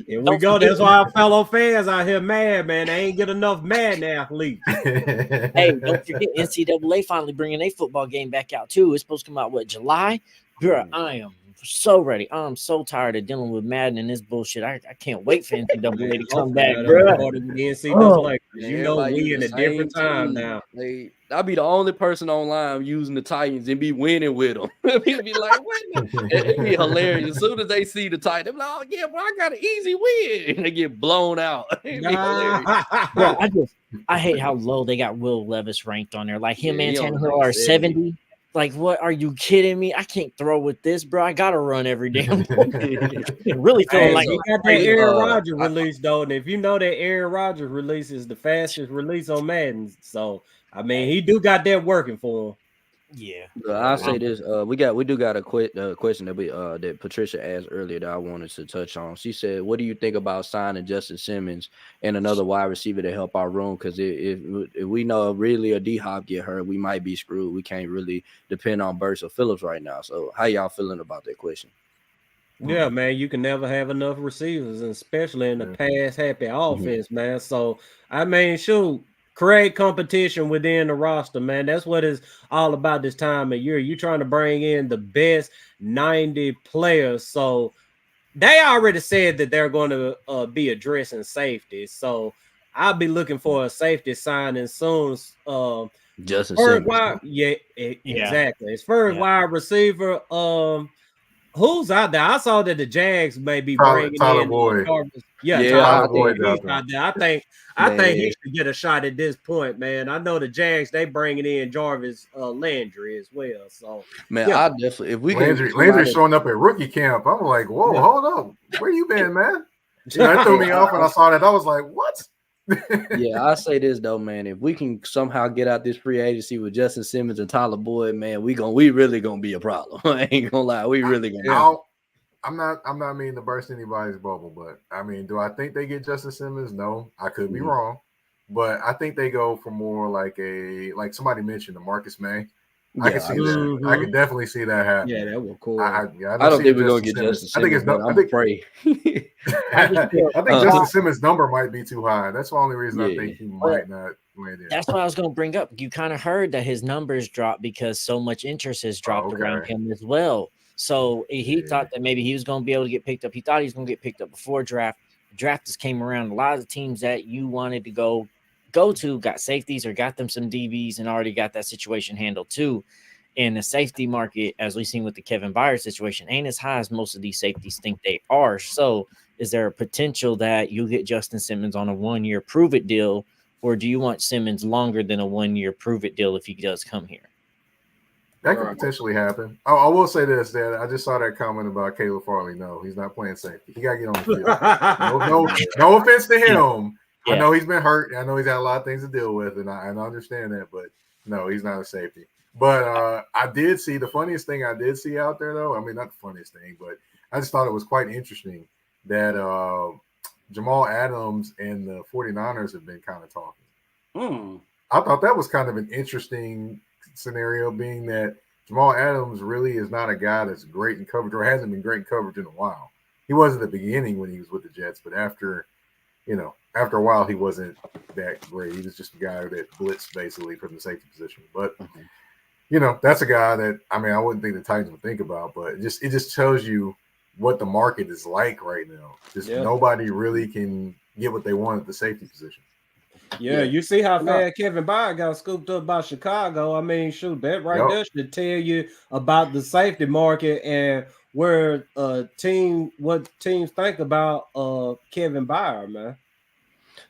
Speaker 3: Here we go. That's why our fellow fans out here mad, man. They ain't get enough Madden athletes.
Speaker 5: Hey, don't forget NCAA finally bringing a football game back out, too. It's supposed to come out, July? Bro, I am So ready. I'm so tired of dealing with Madden and this bullshit. I can't wait for NCAA to come
Speaker 3: Hopefully
Speaker 5: back,
Speaker 3: that'll
Speaker 5: bro.
Speaker 3: start with the NCAA.
Speaker 4: Man,
Speaker 3: You know,
Speaker 4: everybody
Speaker 3: we
Speaker 4: use
Speaker 3: in
Speaker 4: the
Speaker 3: a different
Speaker 4: same
Speaker 3: time
Speaker 4: team.
Speaker 3: now.
Speaker 4: I'll be the only person online using the Titans and be winning with them. People be like, "What?" It'd be hilarious. As soon as they see the Titans, they're like, "Oh yeah, bro, I got an easy win," and they get blown out. It'd be hilarious.
Speaker 5: Bro, I hate how low they got Will Levis ranked on there. Like him
Speaker 4: Yeah,
Speaker 5: and
Speaker 4: he only
Speaker 5: Tannehill
Speaker 4: like
Speaker 5: are 70. Like, what are you kidding me? I can't throw with this, bro. I gotta run every damn day. Really feeling
Speaker 3: Hey,
Speaker 5: like
Speaker 3: he got that
Speaker 4: Hey,
Speaker 3: Aaron Rodgers release though, and if you know that Aaron Rodgers release is the fastest release on Madden, so I mean he do got that working for him.
Speaker 5: yeah.
Speaker 4: I'll say this: we do got a question that that Patricia asked earlier that I wanted to touch on. She said, "What do you think about signing Justin Simmons and another wide receiver to help our room? Because if we know really a D Hop get hurt, we might be screwed. We can't really depend on Burst or Phillips right now. So, how y'all feeling about that question?"
Speaker 3: Yeah, man, you can never have enough receivers, and especially in the pass happy offense, man. So I mean, shoot, create competition within the roster, man. That's what it's all about this time of year. You're trying to bring in the best 90 players. So they already said that they're going to be addressing safety. So I'll be looking for a safety signing soon.
Speaker 4: Justin
Speaker 3: First
Speaker 4: Simmons.
Speaker 3: wide, exactly. As far as wide receiver, who's out there? I saw that the Jags may be bringing
Speaker 6: Tyler
Speaker 3: in
Speaker 6: Boyd.
Speaker 3: Jarvis.
Speaker 6: Tyler Boyd
Speaker 3: he's out there. I think he should get a shot at this point, man. I know the Jags they bringing in Jarvis Landry as well. So
Speaker 4: man, I definitely if we
Speaker 6: Landry showing up at rookie camp, I'm like, whoa, hold up, where you been, man? That threw me off when I saw that. I was like, what?
Speaker 4: Yeah, I say this though, man. If we can somehow get out this free agency with Justin Simmons and Tyler Boyd, man, we really gonna be a problem. I ain't gonna lie, we really gonna.
Speaker 6: I'm not meaning to burst anybody's bubble, but I mean, do I think they get Justin Simmons? No, I could be wrong, but I think they go for more like somebody mentioned the Marcus May. I can see that. I could definitely see that happen.
Speaker 3: Yeah, that was cool.
Speaker 6: I
Speaker 4: don't think we're gonna get Justin Simmons. I
Speaker 6: think Justin Simmons' number might be too high. That's the only reason I think he might not land in.
Speaker 5: That's what I was going to bring up. You kind of heard that his numbers dropped because so much interest has dropped around him as well. So he thought that maybe he was going to be able to get picked up. He thought he was going to get picked up before draft. Draft just came around. A lot of the teams that you wanted to go to got safeties or got them some DBs and already got that situation handled too. And the safety market, as we've seen with the Kevin Byard situation, ain't as high as most of these safeties think they are. So is there a potential that you get Justin Simmons on a 1-year prove-it deal, or do you want Simmons longer than a 1-year prove-it deal if he does come here?
Speaker 6: That could potentially happen. I will say this, Dad. I just saw that comment about Caleb Farley. No, he's not playing safety. He got to get on the field. No offense to him. Yeah. I know he's been hurt. I know he's had a lot of things to deal with, and I understand that. But no, he's not a safety. But I did see the funniest thing I did see out there, though. I mean, not the funniest thing, but I just thought it was quite interesting that Jamal Adams and the 49ers have been kind of talking. I thought that was kind of an interesting scenario, being that Jamal Adams really is not a guy that's great in coverage or hasn't been great in coverage in a while. He was at the beginning when he was with the Jets, but after a while, he wasn't that great. He was just a guy that blitzed basically from the safety position. But that's a guy that I wouldn't think the Titans would think about, but it just tells you what the market is like right now. Nobody really can get what they want at the safety position.
Speaker 3: Yeah, you see how fast Kevin Byard got scooped up by Chicago. I mean, shoot, that right there should tell you about the safety market and where what teams think about Kevin Byard, man.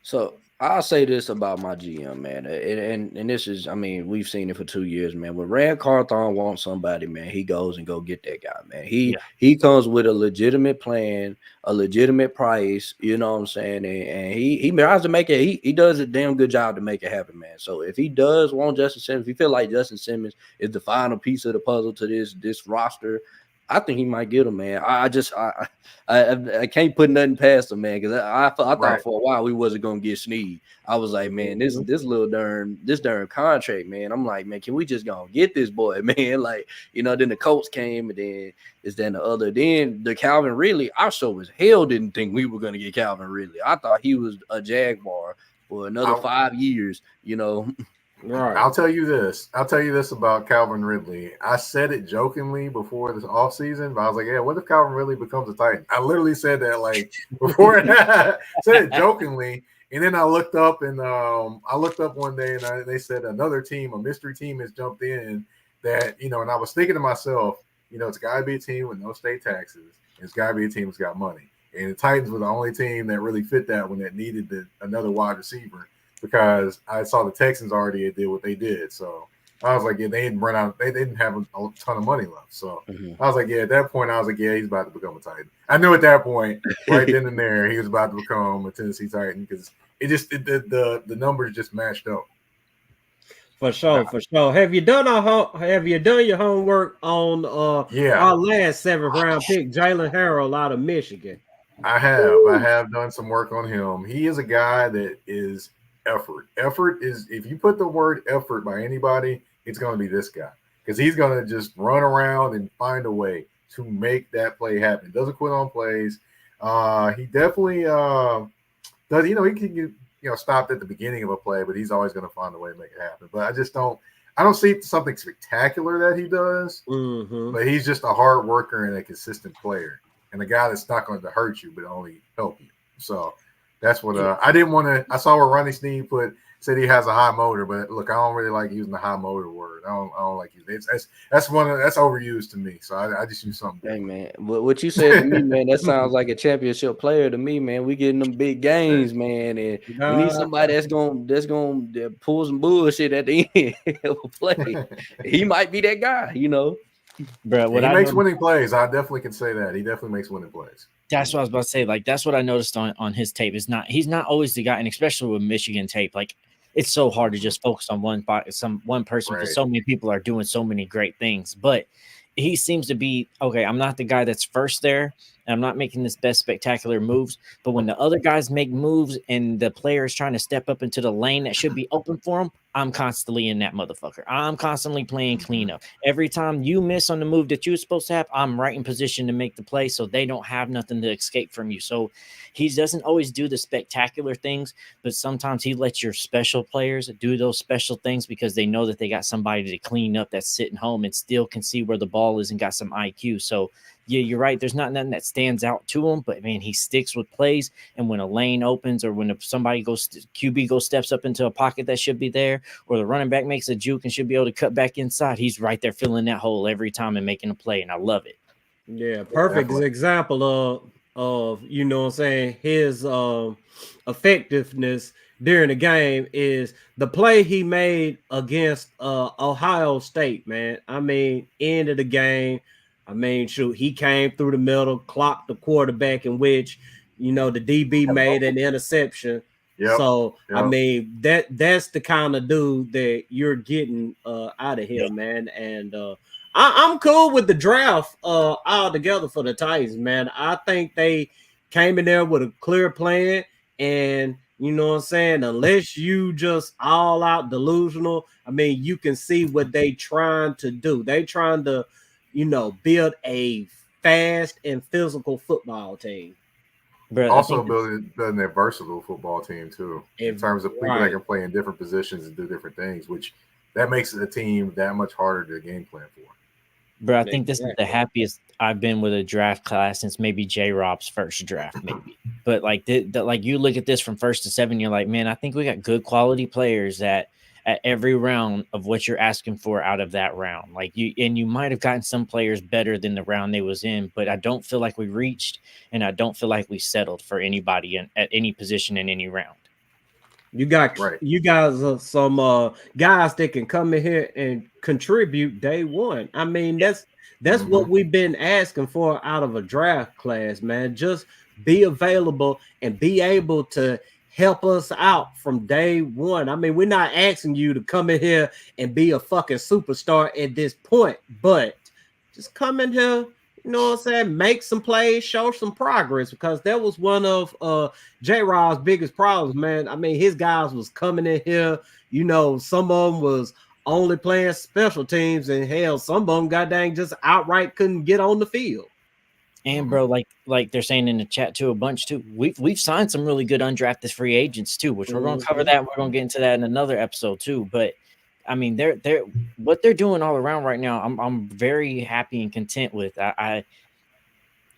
Speaker 4: So I'll say this about my GM, man, and this is, we've seen it for 2 years, man. When Rand Carthon wants somebody, man, he goes and go get that guy, man. He comes with a legitimate plan, a legitimate price, you know what I'm saying, and he tries to make it. He does a damn good job to make it happen, man. So if he does want Justin Simmons, if you feel like Justin Simmons is the final piece of the puzzle to this roster, I think he might get him, man. I can't put nothing past him, man, because I thought for a while we wasn't gonna get Snead. I was like, man, this darn contract, man. I'm like, man, can we just go get this boy, man? Like, then the Colts came, and then the Calvin Ridley. I sure as hell didn't think we were gonna get Calvin Ridley. I thought he was a Jaguar for another 5 years,
Speaker 3: Right.
Speaker 6: I'll tell you this about Calvin Ridley. I said it jokingly before this offseason, but I was like, yeah, what if Calvin Ridley becomes a Titan? I literally said that like before. Said it jokingly. And then I looked up one day and they said another team, a mystery team has jumped in that, and I was thinking to myself, it's got to be a team with no state taxes. It's got to be a team that's got money. And the Titans were the only team that really fit that one that needed another wide receiver, because I saw the Texans already did what they did. So I was like, yeah, they didn't have a ton of money left. So I was like, yeah, at that point, I was like, yeah, he's about to become a Titan. I knew at that point, right then and there, he was about to become a Tennessee Titan, because the numbers just matched up.
Speaker 3: For sure. Have you done your homework on our last 7th round pick, Jaylen Harrell out of Michigan?
Speaker 6: I have done some work on him. He is a guy that is effort. Effort is, if you put the word effort by anybody, it's going to be this guy, because he's going to just run around and find a way to make that play happen. Doesn't quit on plays. He definitely does. He can get stopped at the beginning of a play, but he's always going to find a way to make it happen. But I don't see something spectacular that he does.
Speaker 3: Mm-hmm.
Speaker 6: But he's just a hard worker and a consistent player, and a guy that's not going to hurt you, but only help you. So that's what I didn't want to. I saw where Ronnie Sneed said he has a high motor, but look, I don't really like using the high motor word. I don't like using it. That's overused to me. So I just use something.
Speaker 4: Hey man, what you said to me, man, that sounds like a championship player to me, man. We getting them big games, man, and we need somebody that's gonna pull some bullshit at the end of a play. He might be that guy,
Speaker 5: Bro,
Speaker 6: he makes winning plays. I definitely can say that. He definitely makes winning plays.
Speaker 5: That's what I was about to say. Like, that's what I noticed on his tape. He's not always the guy, and especially with Michigan tape, like, it's so hard to just focus on one person, because so many people are doing so many great things. But he seems to be, okay, I'm not the guy that's first there, and I'm not making this best spectacular moves. But when the other guys make moves and the player is trying to step up into the lane that should be open for him, I'm constantly in that motherfucker. I'm constantly playing cleanup. Every time you miss on the move that you're supposed to have, I'm right in position to make the play, so they don't have nothing to escape from you. So he doesn't always do the spectacular things, but sometimes he lets your special players do those special things because they know that they got somebody to clean up that's sitting home and still can see where the ball is and got some IQ. So yeah, you're right. There's not nothing that stands out to him, but man, he sticks with plays. And when a lane opens, or when QB steps up into a pocket that should be there, or the running back makes a juke and should be able to cut back inside, he's right there filling that hole every time and making a play. And I love it.
Speaker 3: Yeah, perfect example of his effectiveness during the game is the play he made against Ohio State, man. I mean, end of the game. I mean, shoot, he came through the middle, clocked the quarterback, in which, the DB made an interception.
Speaker 6: Yep.
Speaker 3: So, I mean, that's the kind of dude that you're getting out of here, man. And I'm cool with the draft all together for the Titans, man. I think they came in there with a clear plan, and unless you just all out delusional, I mean, you can see what they trying to do. They trying to build a fast and physical football team.
Speaker 5: Bro,
Speaker 6: also building a versatile football team too, in terms of people that can play in different positions and do different things, which that makes the team that much harder to game plan for.
Speaker 5: Bro, I think this is the happiest I've been with a draft class since maybe J-Rob's first draft, maybe. But like you look at this from 1st to 7, you're like, man, I think we got good quality players at every round of what you're asking for out of that round. Like you might have gotten some players better than the round they was in, but I don't feel like we reached, and I don't feel like we settled for anybody at any position in any round.
Speaker 3: You guys are some guys that can come in here and contribute day one. I mean, that's what we've been asking for out of a draft class, man. Just be available and be able to help us out from day one. I mean, we're not asking you to come in here and be a fucking superstar at this point, but just come in here, make some plays, show some progress, because that was one of J-Rod's biggest problems, man. I mean, his guys was coming in here, some of them was only playing special teams, and hell, some of them goddamn just outright couldn't get on the field.
Speaker 5: And bro, like they're saying in the chat too, a bunch too. We've signed some really good undrafted free agents too, which we're going to cover that. We're going to get into that in another episode too. But I mean, they're what they're doing all around right now. I'm very happy and content with.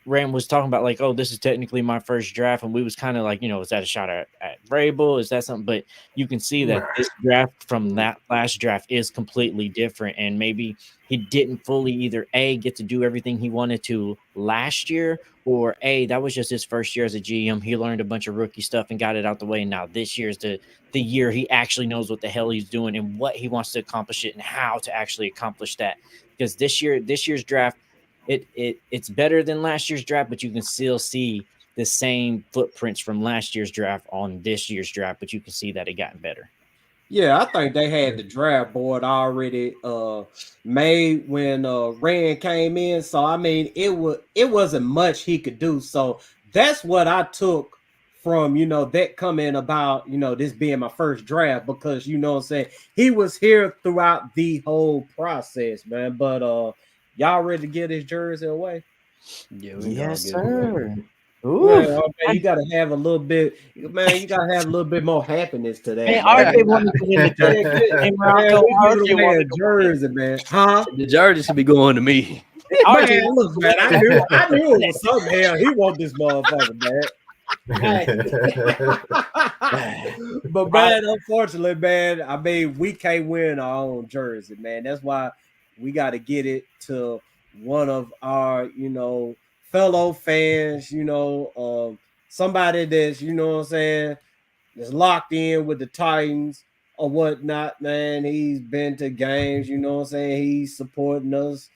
Speaker 5: Ram was talking about like, oh, this is technically my first draft, and we was kind of like, is that a shot at Vrabel? Is that something? But you can see that this draft from that last draft is completely different, and maybe he didn't fully either get to do everything he wanted to last year, or that was just his first year as a GM. He learned a bunch of rookie stuff and got it out the way. And now this year's the year he actually knows what the hell he's doing and what he wants to accomplish it and how to actually accomplish that. Because this year's draft, it's better than last year's draft, but you can still see the same footprints from last year's draft on this year's draft, but you can see that it gotten better.
Speaker 3: Yeah, I think they had the draft board already made when Rand came in. So I mean, it wasn't much he could do. So that's what I took from that comment about this being my first draft, because what I'm saying, he was here throughout the whole process, man. But y'all ready to get his jersey away?
Speaker 4: Yeah,
Speaker 5: yes, sir.
Speaker 3: Man, you gotta have a little bit, man. You gotta have a little bit more happiness today.
Speaker 5: Hey, RJ wanted to win the jersey. Hey, Marako, RJ wanted
Speaker 3: the jersey, man. Huh?
Speaker 4: The jersey should be going to me.
Speaker 3: Man, look, man. I knew it was something. Hell, he want this motherfucker, man. But man, unfortunately, man, I mean, we can't win our own jersey, man. That's why we got to get it to one of our, fellow fans, somebody that's, what I'm saying, that's locked in with the Titans or whatnot, man. He's been to games, what I'm saying. He's supporting us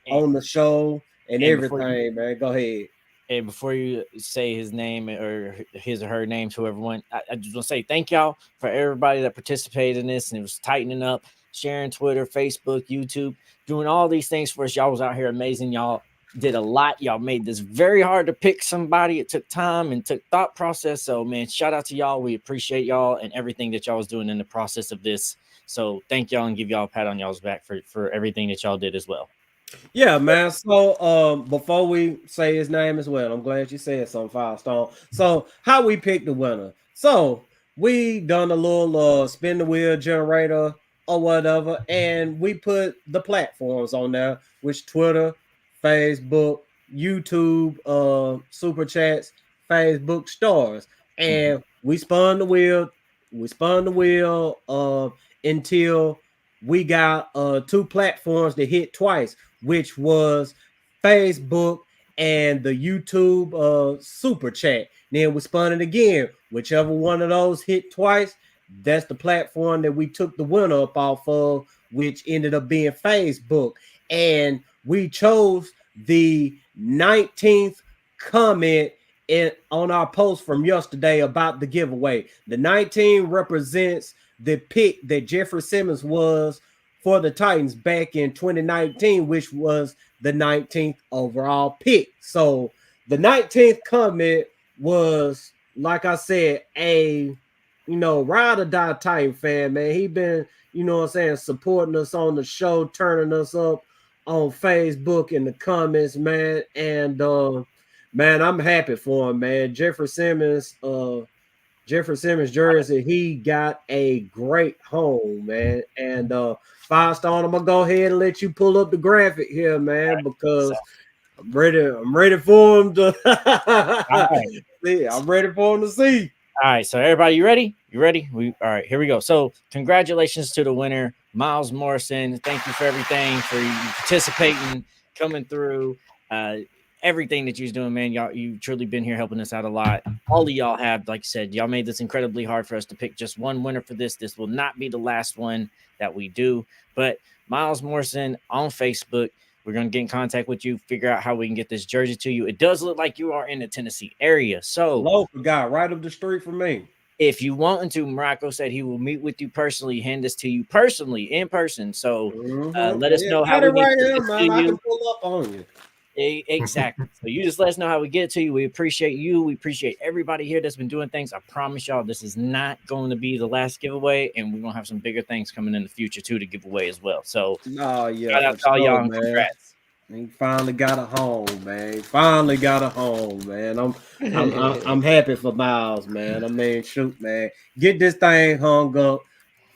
Speaker 3: on the show and everything, man. Go ahead.
Speaker 5: And before you say his name or his or her name to everyone, I just want to say thank y'all for everybody that participated in this, and it was tightening up, sharing Twitter, Facebook, YouTube, doing all these things for us. Y'all was out here amazing. Y'all did a lot. Y'all made this very hard to pick somebody. It took time and took thought process. So, man, shout out to y'all. We appreciate y'all and everything that y'all was doing in the process of this. So thank y'all and give y'all a pat on y'all's back for everything that y'all did as well.
Speaker 3: Yeah, man. So before we say his name as well, I'm glad you said something, Firestone. So how we picked the winner. So we done a little spin the wheel generator or whatever, and we put the platforms on there, which Twitter, Facebook, YouTube, Super Chats, Facebook stars. And we spun the wheel. Until we got 2 platforms that hit twice, which was Facebook and the YouTube Super Chat. Then we spun it again. Whichever one of those hit twice, that's the platform that we took the winner up off of, which ended up being Facebook. And we chose the 19th comment on our post from yesterday about the giveaway. The 19 represents the pick that Jeffrey Simmons was for the Titans back in 2019, which was the 19th overall pick. So the 19th comment was, like I said, a ride or die Titan fan, man. He been, supporting us on the show, turning us up on Facebook in the comments, man. And man, I'm happy for him, man. Jeffrey Simmons jersey, he got a great home, man. And Firestone, I'm gonna go ahead and let you pull up the graphic here, man, because I'm ready for him to I'm ready for him to see.
Speaker 5: All right, so everybody, you ready? All right, here we go. So congratulations to the winner, Miles Morrison. Thank you for everything, for you participating, coming through, everything that you're doing, man. Y'all, you've truly been here helping us out a lot. All of y'all have, like I said, y'all made this incredibly hard for us to pick just one winner for this. This will not be the last one that we do. But Miles Morrison on Facebook, we're going to get in contact with you, figure out how we can get this jersey to you. It does look like you are in the Tennessee area. So
Speaker 3: local guy right up the street from me.
Speaker 5: If you want to, Marako said he will meet with you personally, hand this to you personally, in person. So let us know how we get this to you.
Speaker 3: I can pull up on you.
Speaker 5: Exactly. So you just let us know how we get it to you. We appreciate you. We appreciate everybody here that's been doing things. I promise y'all this is not going to be the last giveaway, and we're going to have some bigger things coming in the future too to give away as well. So shout out to all y'all and congrats.
Speaker 3: He finally got a home, man. I'm happy for Miles, man. I mean, shoot, man. Get this thing hung up.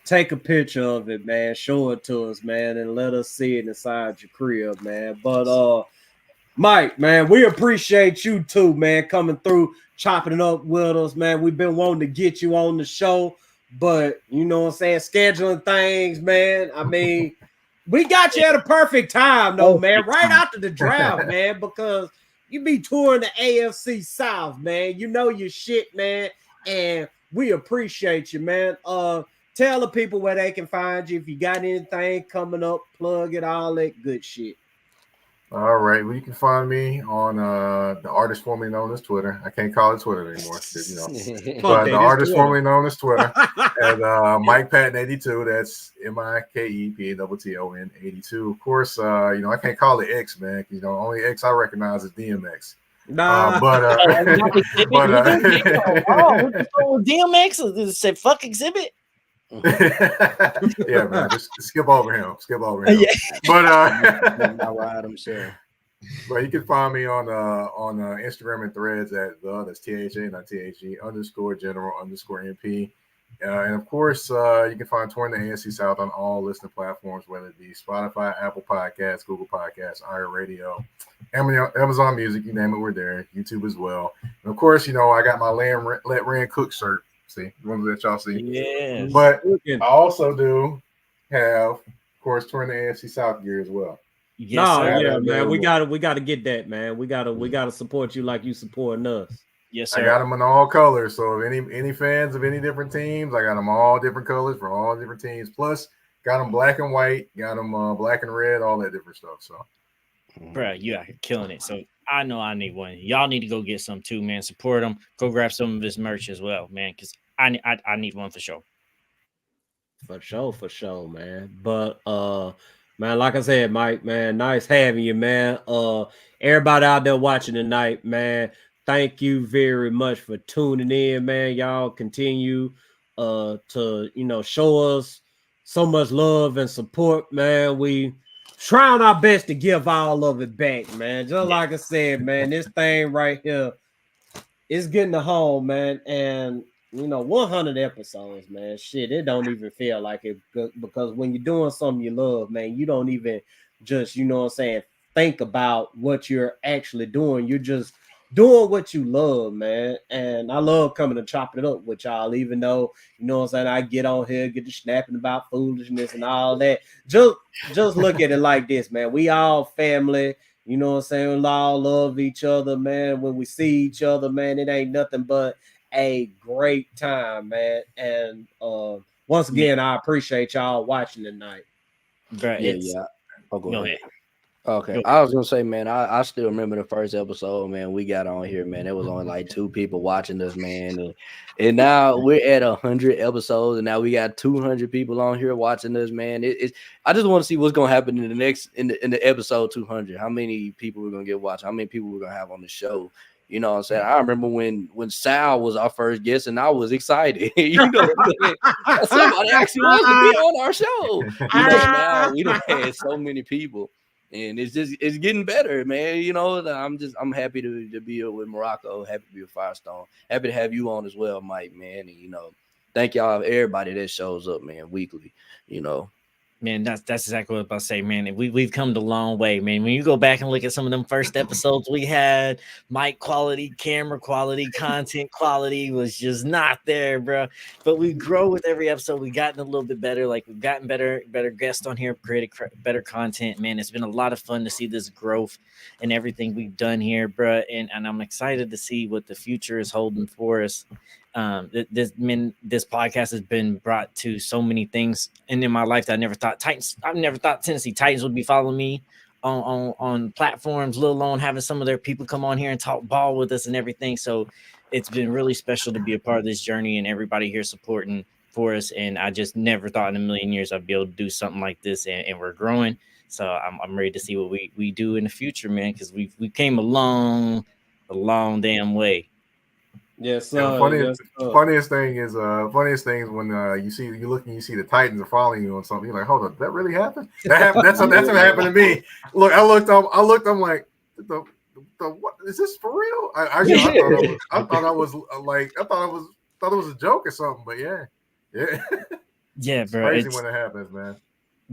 Speaker 3: take a picture of it, man. Show it to us, man, and let us see it inside your crib, man. But Mike, man, we appreciate you too, man, coming through, chopping it up with us, man. We've been wanting to get you on the show, but you know what I'm saying, scheduling things, man. I mean, we got you at a perfect time, though, man, right after the draft, man, because you be touring the AFC South, man. You know your shit, man, and we appreciate you, man. Tell the people where they can find you. If you got anything coming up, plug it, all that good shit.
Speaker 6: All right. Well, you can find me on the artist formerly known as Twitter. I can't call it Twitter anymore, you know. But the artist formerly known as Twitter at Mike Patton 82. That's MikePatton 82. Of course, you know, I can't call it X, man. Because, you know, only X I recognize is DMX.
Speaker 3: Nah,
Speaker 5: DMX said fuck Exhibit.
Speaker 6: Yeah, man, just skip over him. Yeah. But but you can find me on Instagram and Threads at that's THA, not THG _general_MP. And of course, you can find Touring the AFC South on all listening platforms, whether it be Spotify, Apple Podcasts, Google Podcasts, iHeartRadio, Amazon Music, you name it, we're there. YouTube as well. And of course, you know, I got my Let Ren Cook shirt. See, one that y'all see.
Speaker 5: Yeah.
Speaker 6: But I also do have, of course, Touring the AFC South gear as well.
Speaker 5: Yes, sir.
Speaker 3: Yeah, man. We gotta get that, man. We gotta support you like you supporting us.
Speaker 5: Yes, sir.
Speaker 6: I got them in all colors. So if any fans of any different teams, I got them all different colors for all different teams. Plus, got them black and white, got them black and red, all that different stuff. So,
Speaker 5: bro, you out here killing it. So I know I need one. Y'all need to go get some too, man. Support them. Go grab some of his merch as well, man. Because I need one for sure.
Speaker 3: For sure, man. But man, like I said, Mike, man, nice having you, man. Everybody out there watching tonight, man, thank you very much for tuning in, man. Y'all continue to, you know, show us so much love and support, man. We trying our best to give all of it back, man. Just like I said, man, this thing right here is getting to home, man. And you know, 100 episodes, man. Shit, it don't even feel like it, because when you're doing something you love, man, you don't even just, you know what I'm saying, think about what you're actually doing. You're just doing what you love, man. And I love coming and chopping it up with y'all, even though, you know what I'm saying, I get on here, get to snapping about foolishness and all that. Just look at it like this, man. We all family. You know what I'm saying? We all love each other, man. When we see each other, man, it ain't nothing but a great time, man. And once again, I appreciate y'all watching tonight.
Speaker 5: Bro,
Speaker 4: Yeah. Oh,
Speaker 5: go ahead.
Speaker 4: Okay. I was gonna say, man, I still remember the first episode, man. We got on here, man. There was only like 2 people watching us, man. And now we're at 100 episodes, and now we got 200 people on here watching us, man. I just want to see what's gonna happen in the next in the episode 200. How many people we're gonna get watching? How many people we're gonna have on the show? You know what I'm saying? I remember when Sal was our first guest, and I was excited. You know what I'm saying? Somebody actually wants to be on our show. You know, now we done had so many people, and it's getting better, man. You know, I'm happy to be here with Marako, happy to be with Firestone, happy to have you on as well, Mike, man. And you know, thank y'all everybody that shows up, man, weekly. You know.
Speaker 5: Man, that's exactly what I was about to say, man. We've come a long way, man. When you go back and look at some of them first episodes we had, mic quality, camera quality, content quality was just not there, bro. But we grow with every episode. We've gotten a little bit better. Like, we've gotten better guests on here, created better content, man. It's been a lot of fun to see this growth and everything we've done here, bro. And I'm excited to see what the future is holding for us. This podcast has been brought to so many things, and in my life that I never thought Tennessee Titans would be following me on platforms, let alone having some of their people come on here and talk ball with us and everything. So it's been really special to be a part of this journey, and everybody here supporting for us. And I just never thought in a million years I'd be able to do something like this, and we're growing. So I'm ready to see what we do in the future, man, because we came a long damn way.
Speaker 3: Yes,
Speaker 6: sir. The funniest thing is when you see the Titans are following you on something. You're like, hold on, that really happened? That happened. That's what happened to me. Look, I looked. I'm like, the what is this for real? I thought it was a joke or something. But yeah.
Speaker 5: Yeah,
Speaker 6: It's
Speaker 5: bro.
Speaker 6: crazy when it happens, man.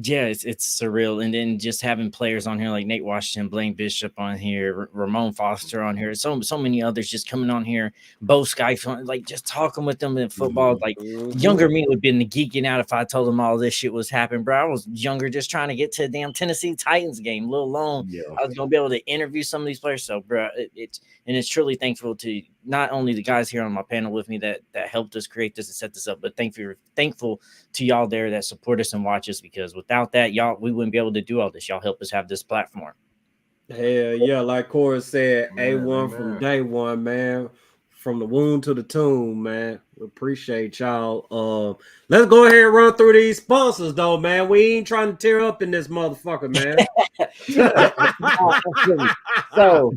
Speaker 5: Yeah, it's surreal. And then just having players on here like Nate Washington, Blaine Bishop on here, Ramon Foster on here, so many others just coming on here, Bo Skype, like just talking with them in football. Like younger me would have been geeking out if I told them all this shit was happening, bro. I was younger, just trying to get to a damn Tennessee Titans game, let alone I was gonna be able to interview some of these players. So, bro, it's truly thankful to not only the guys here on my panel with me that helped us create this and set this up, but thankful to y'all there that support us and watch us, because without that, y'all, we wouldn't be able to do all this. Y'all help us have this platform.
Speaker 3: Hell yeah, like Corey said,
Speaker 6: Man,
Speaker 3: A1 from day one, man. From the womb to the tomb, man. We appreciate y'all. Let's go ahead and run through these sponsors, though, man. We ain't trying to tear up in this motherfucker, man.
Speaker 5: So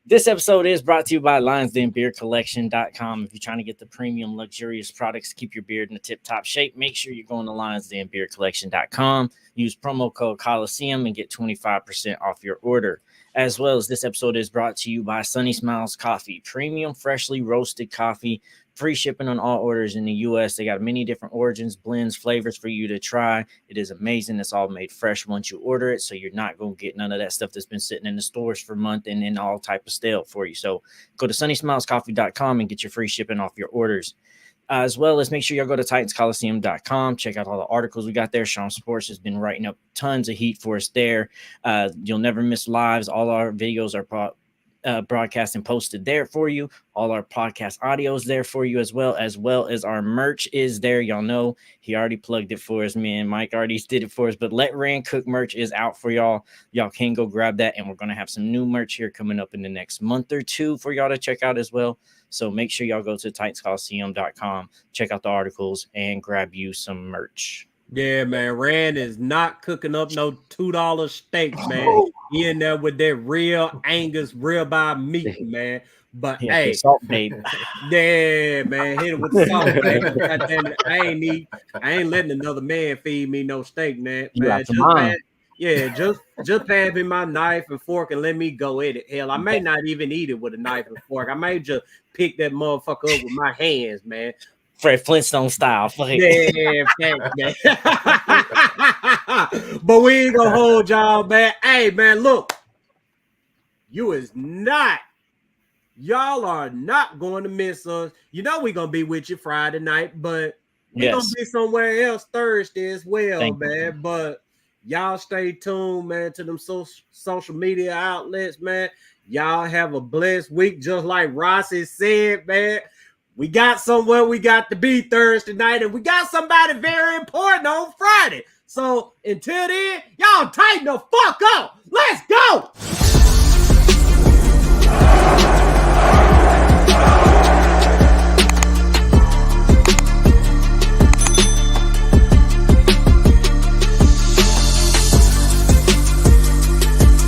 Speaker 5: this episode is brought to you by lionsdenbeercollection.com. If you're trying to get the premium luxurious products, keep your beard in a tip-top shape, make sure you're going to lionsdenbeercollection.com. Use promo code Coliseum and get 25% off your order. As well as this episode is brought to you by Sunny Smiles Coffee, premium freshly roasted coffee, free shipping on all orders in the U.S. They got many different origins, blends, flavors for you to try. It is amazing. It's all made fresh once you order it, so you're not going to get none of that stuff that's been sitting in the stores for months and then all type of stale for you. So go to sunnysmilescoffee.com and get your free shipping off your orders. As well as make sure y'all go to TitansColosseum.com. Check out all the articles we got there. Sean Sports has been writing up tons of heat for us there. You'll never miss lives. All our videos are broadcast and posted there for you. All our podcast audio is there for you as well as our merch is there. Y'all know he already plugged it for us. Me and Mike already did it for us, but Let Rand Cook merch is out for y'all. Y'all can go grab that, and we're going to have some new merch here coming up in the next month or two for y'all to check out as well. So make sure y'all go to TitansColosseum.com, check out the articles, and grab you some merch.
Speaker 3: Yeah, man. Rand is not cooking up no $2 steaks, man. He in there with that real Angus ribeye meat, man. But hey,
Speaker 5: salt, babe.
Speaker 3: Yeah, man, hit it with the salt, baby. God damn it, I ain't letting another man feed me no steak, man. Just pass me my knife and fork and let me go at it. Hell, I may not even eat it with a knife and fork. I may just pick that motherfucker up with my hands, man.
Speaker 5: Fred Flintstone style.
Speaker 3: Yeah, thanks, man. But we ain't gonna hold y'all, man. Hey, man, look, y'all are not going to miss us. You know we're gonna be with you Friday night, but we're gonna be somewhere else Thursday as well, man. But y'all stay tuned, man, to them social media outlets, man. Y'all have a blessed week, just like Rossi said, man. We got somewhere we got to be Thursday night, and we got somebody very important on Friday. So until then, y'all tighten the fuck up. Let's go.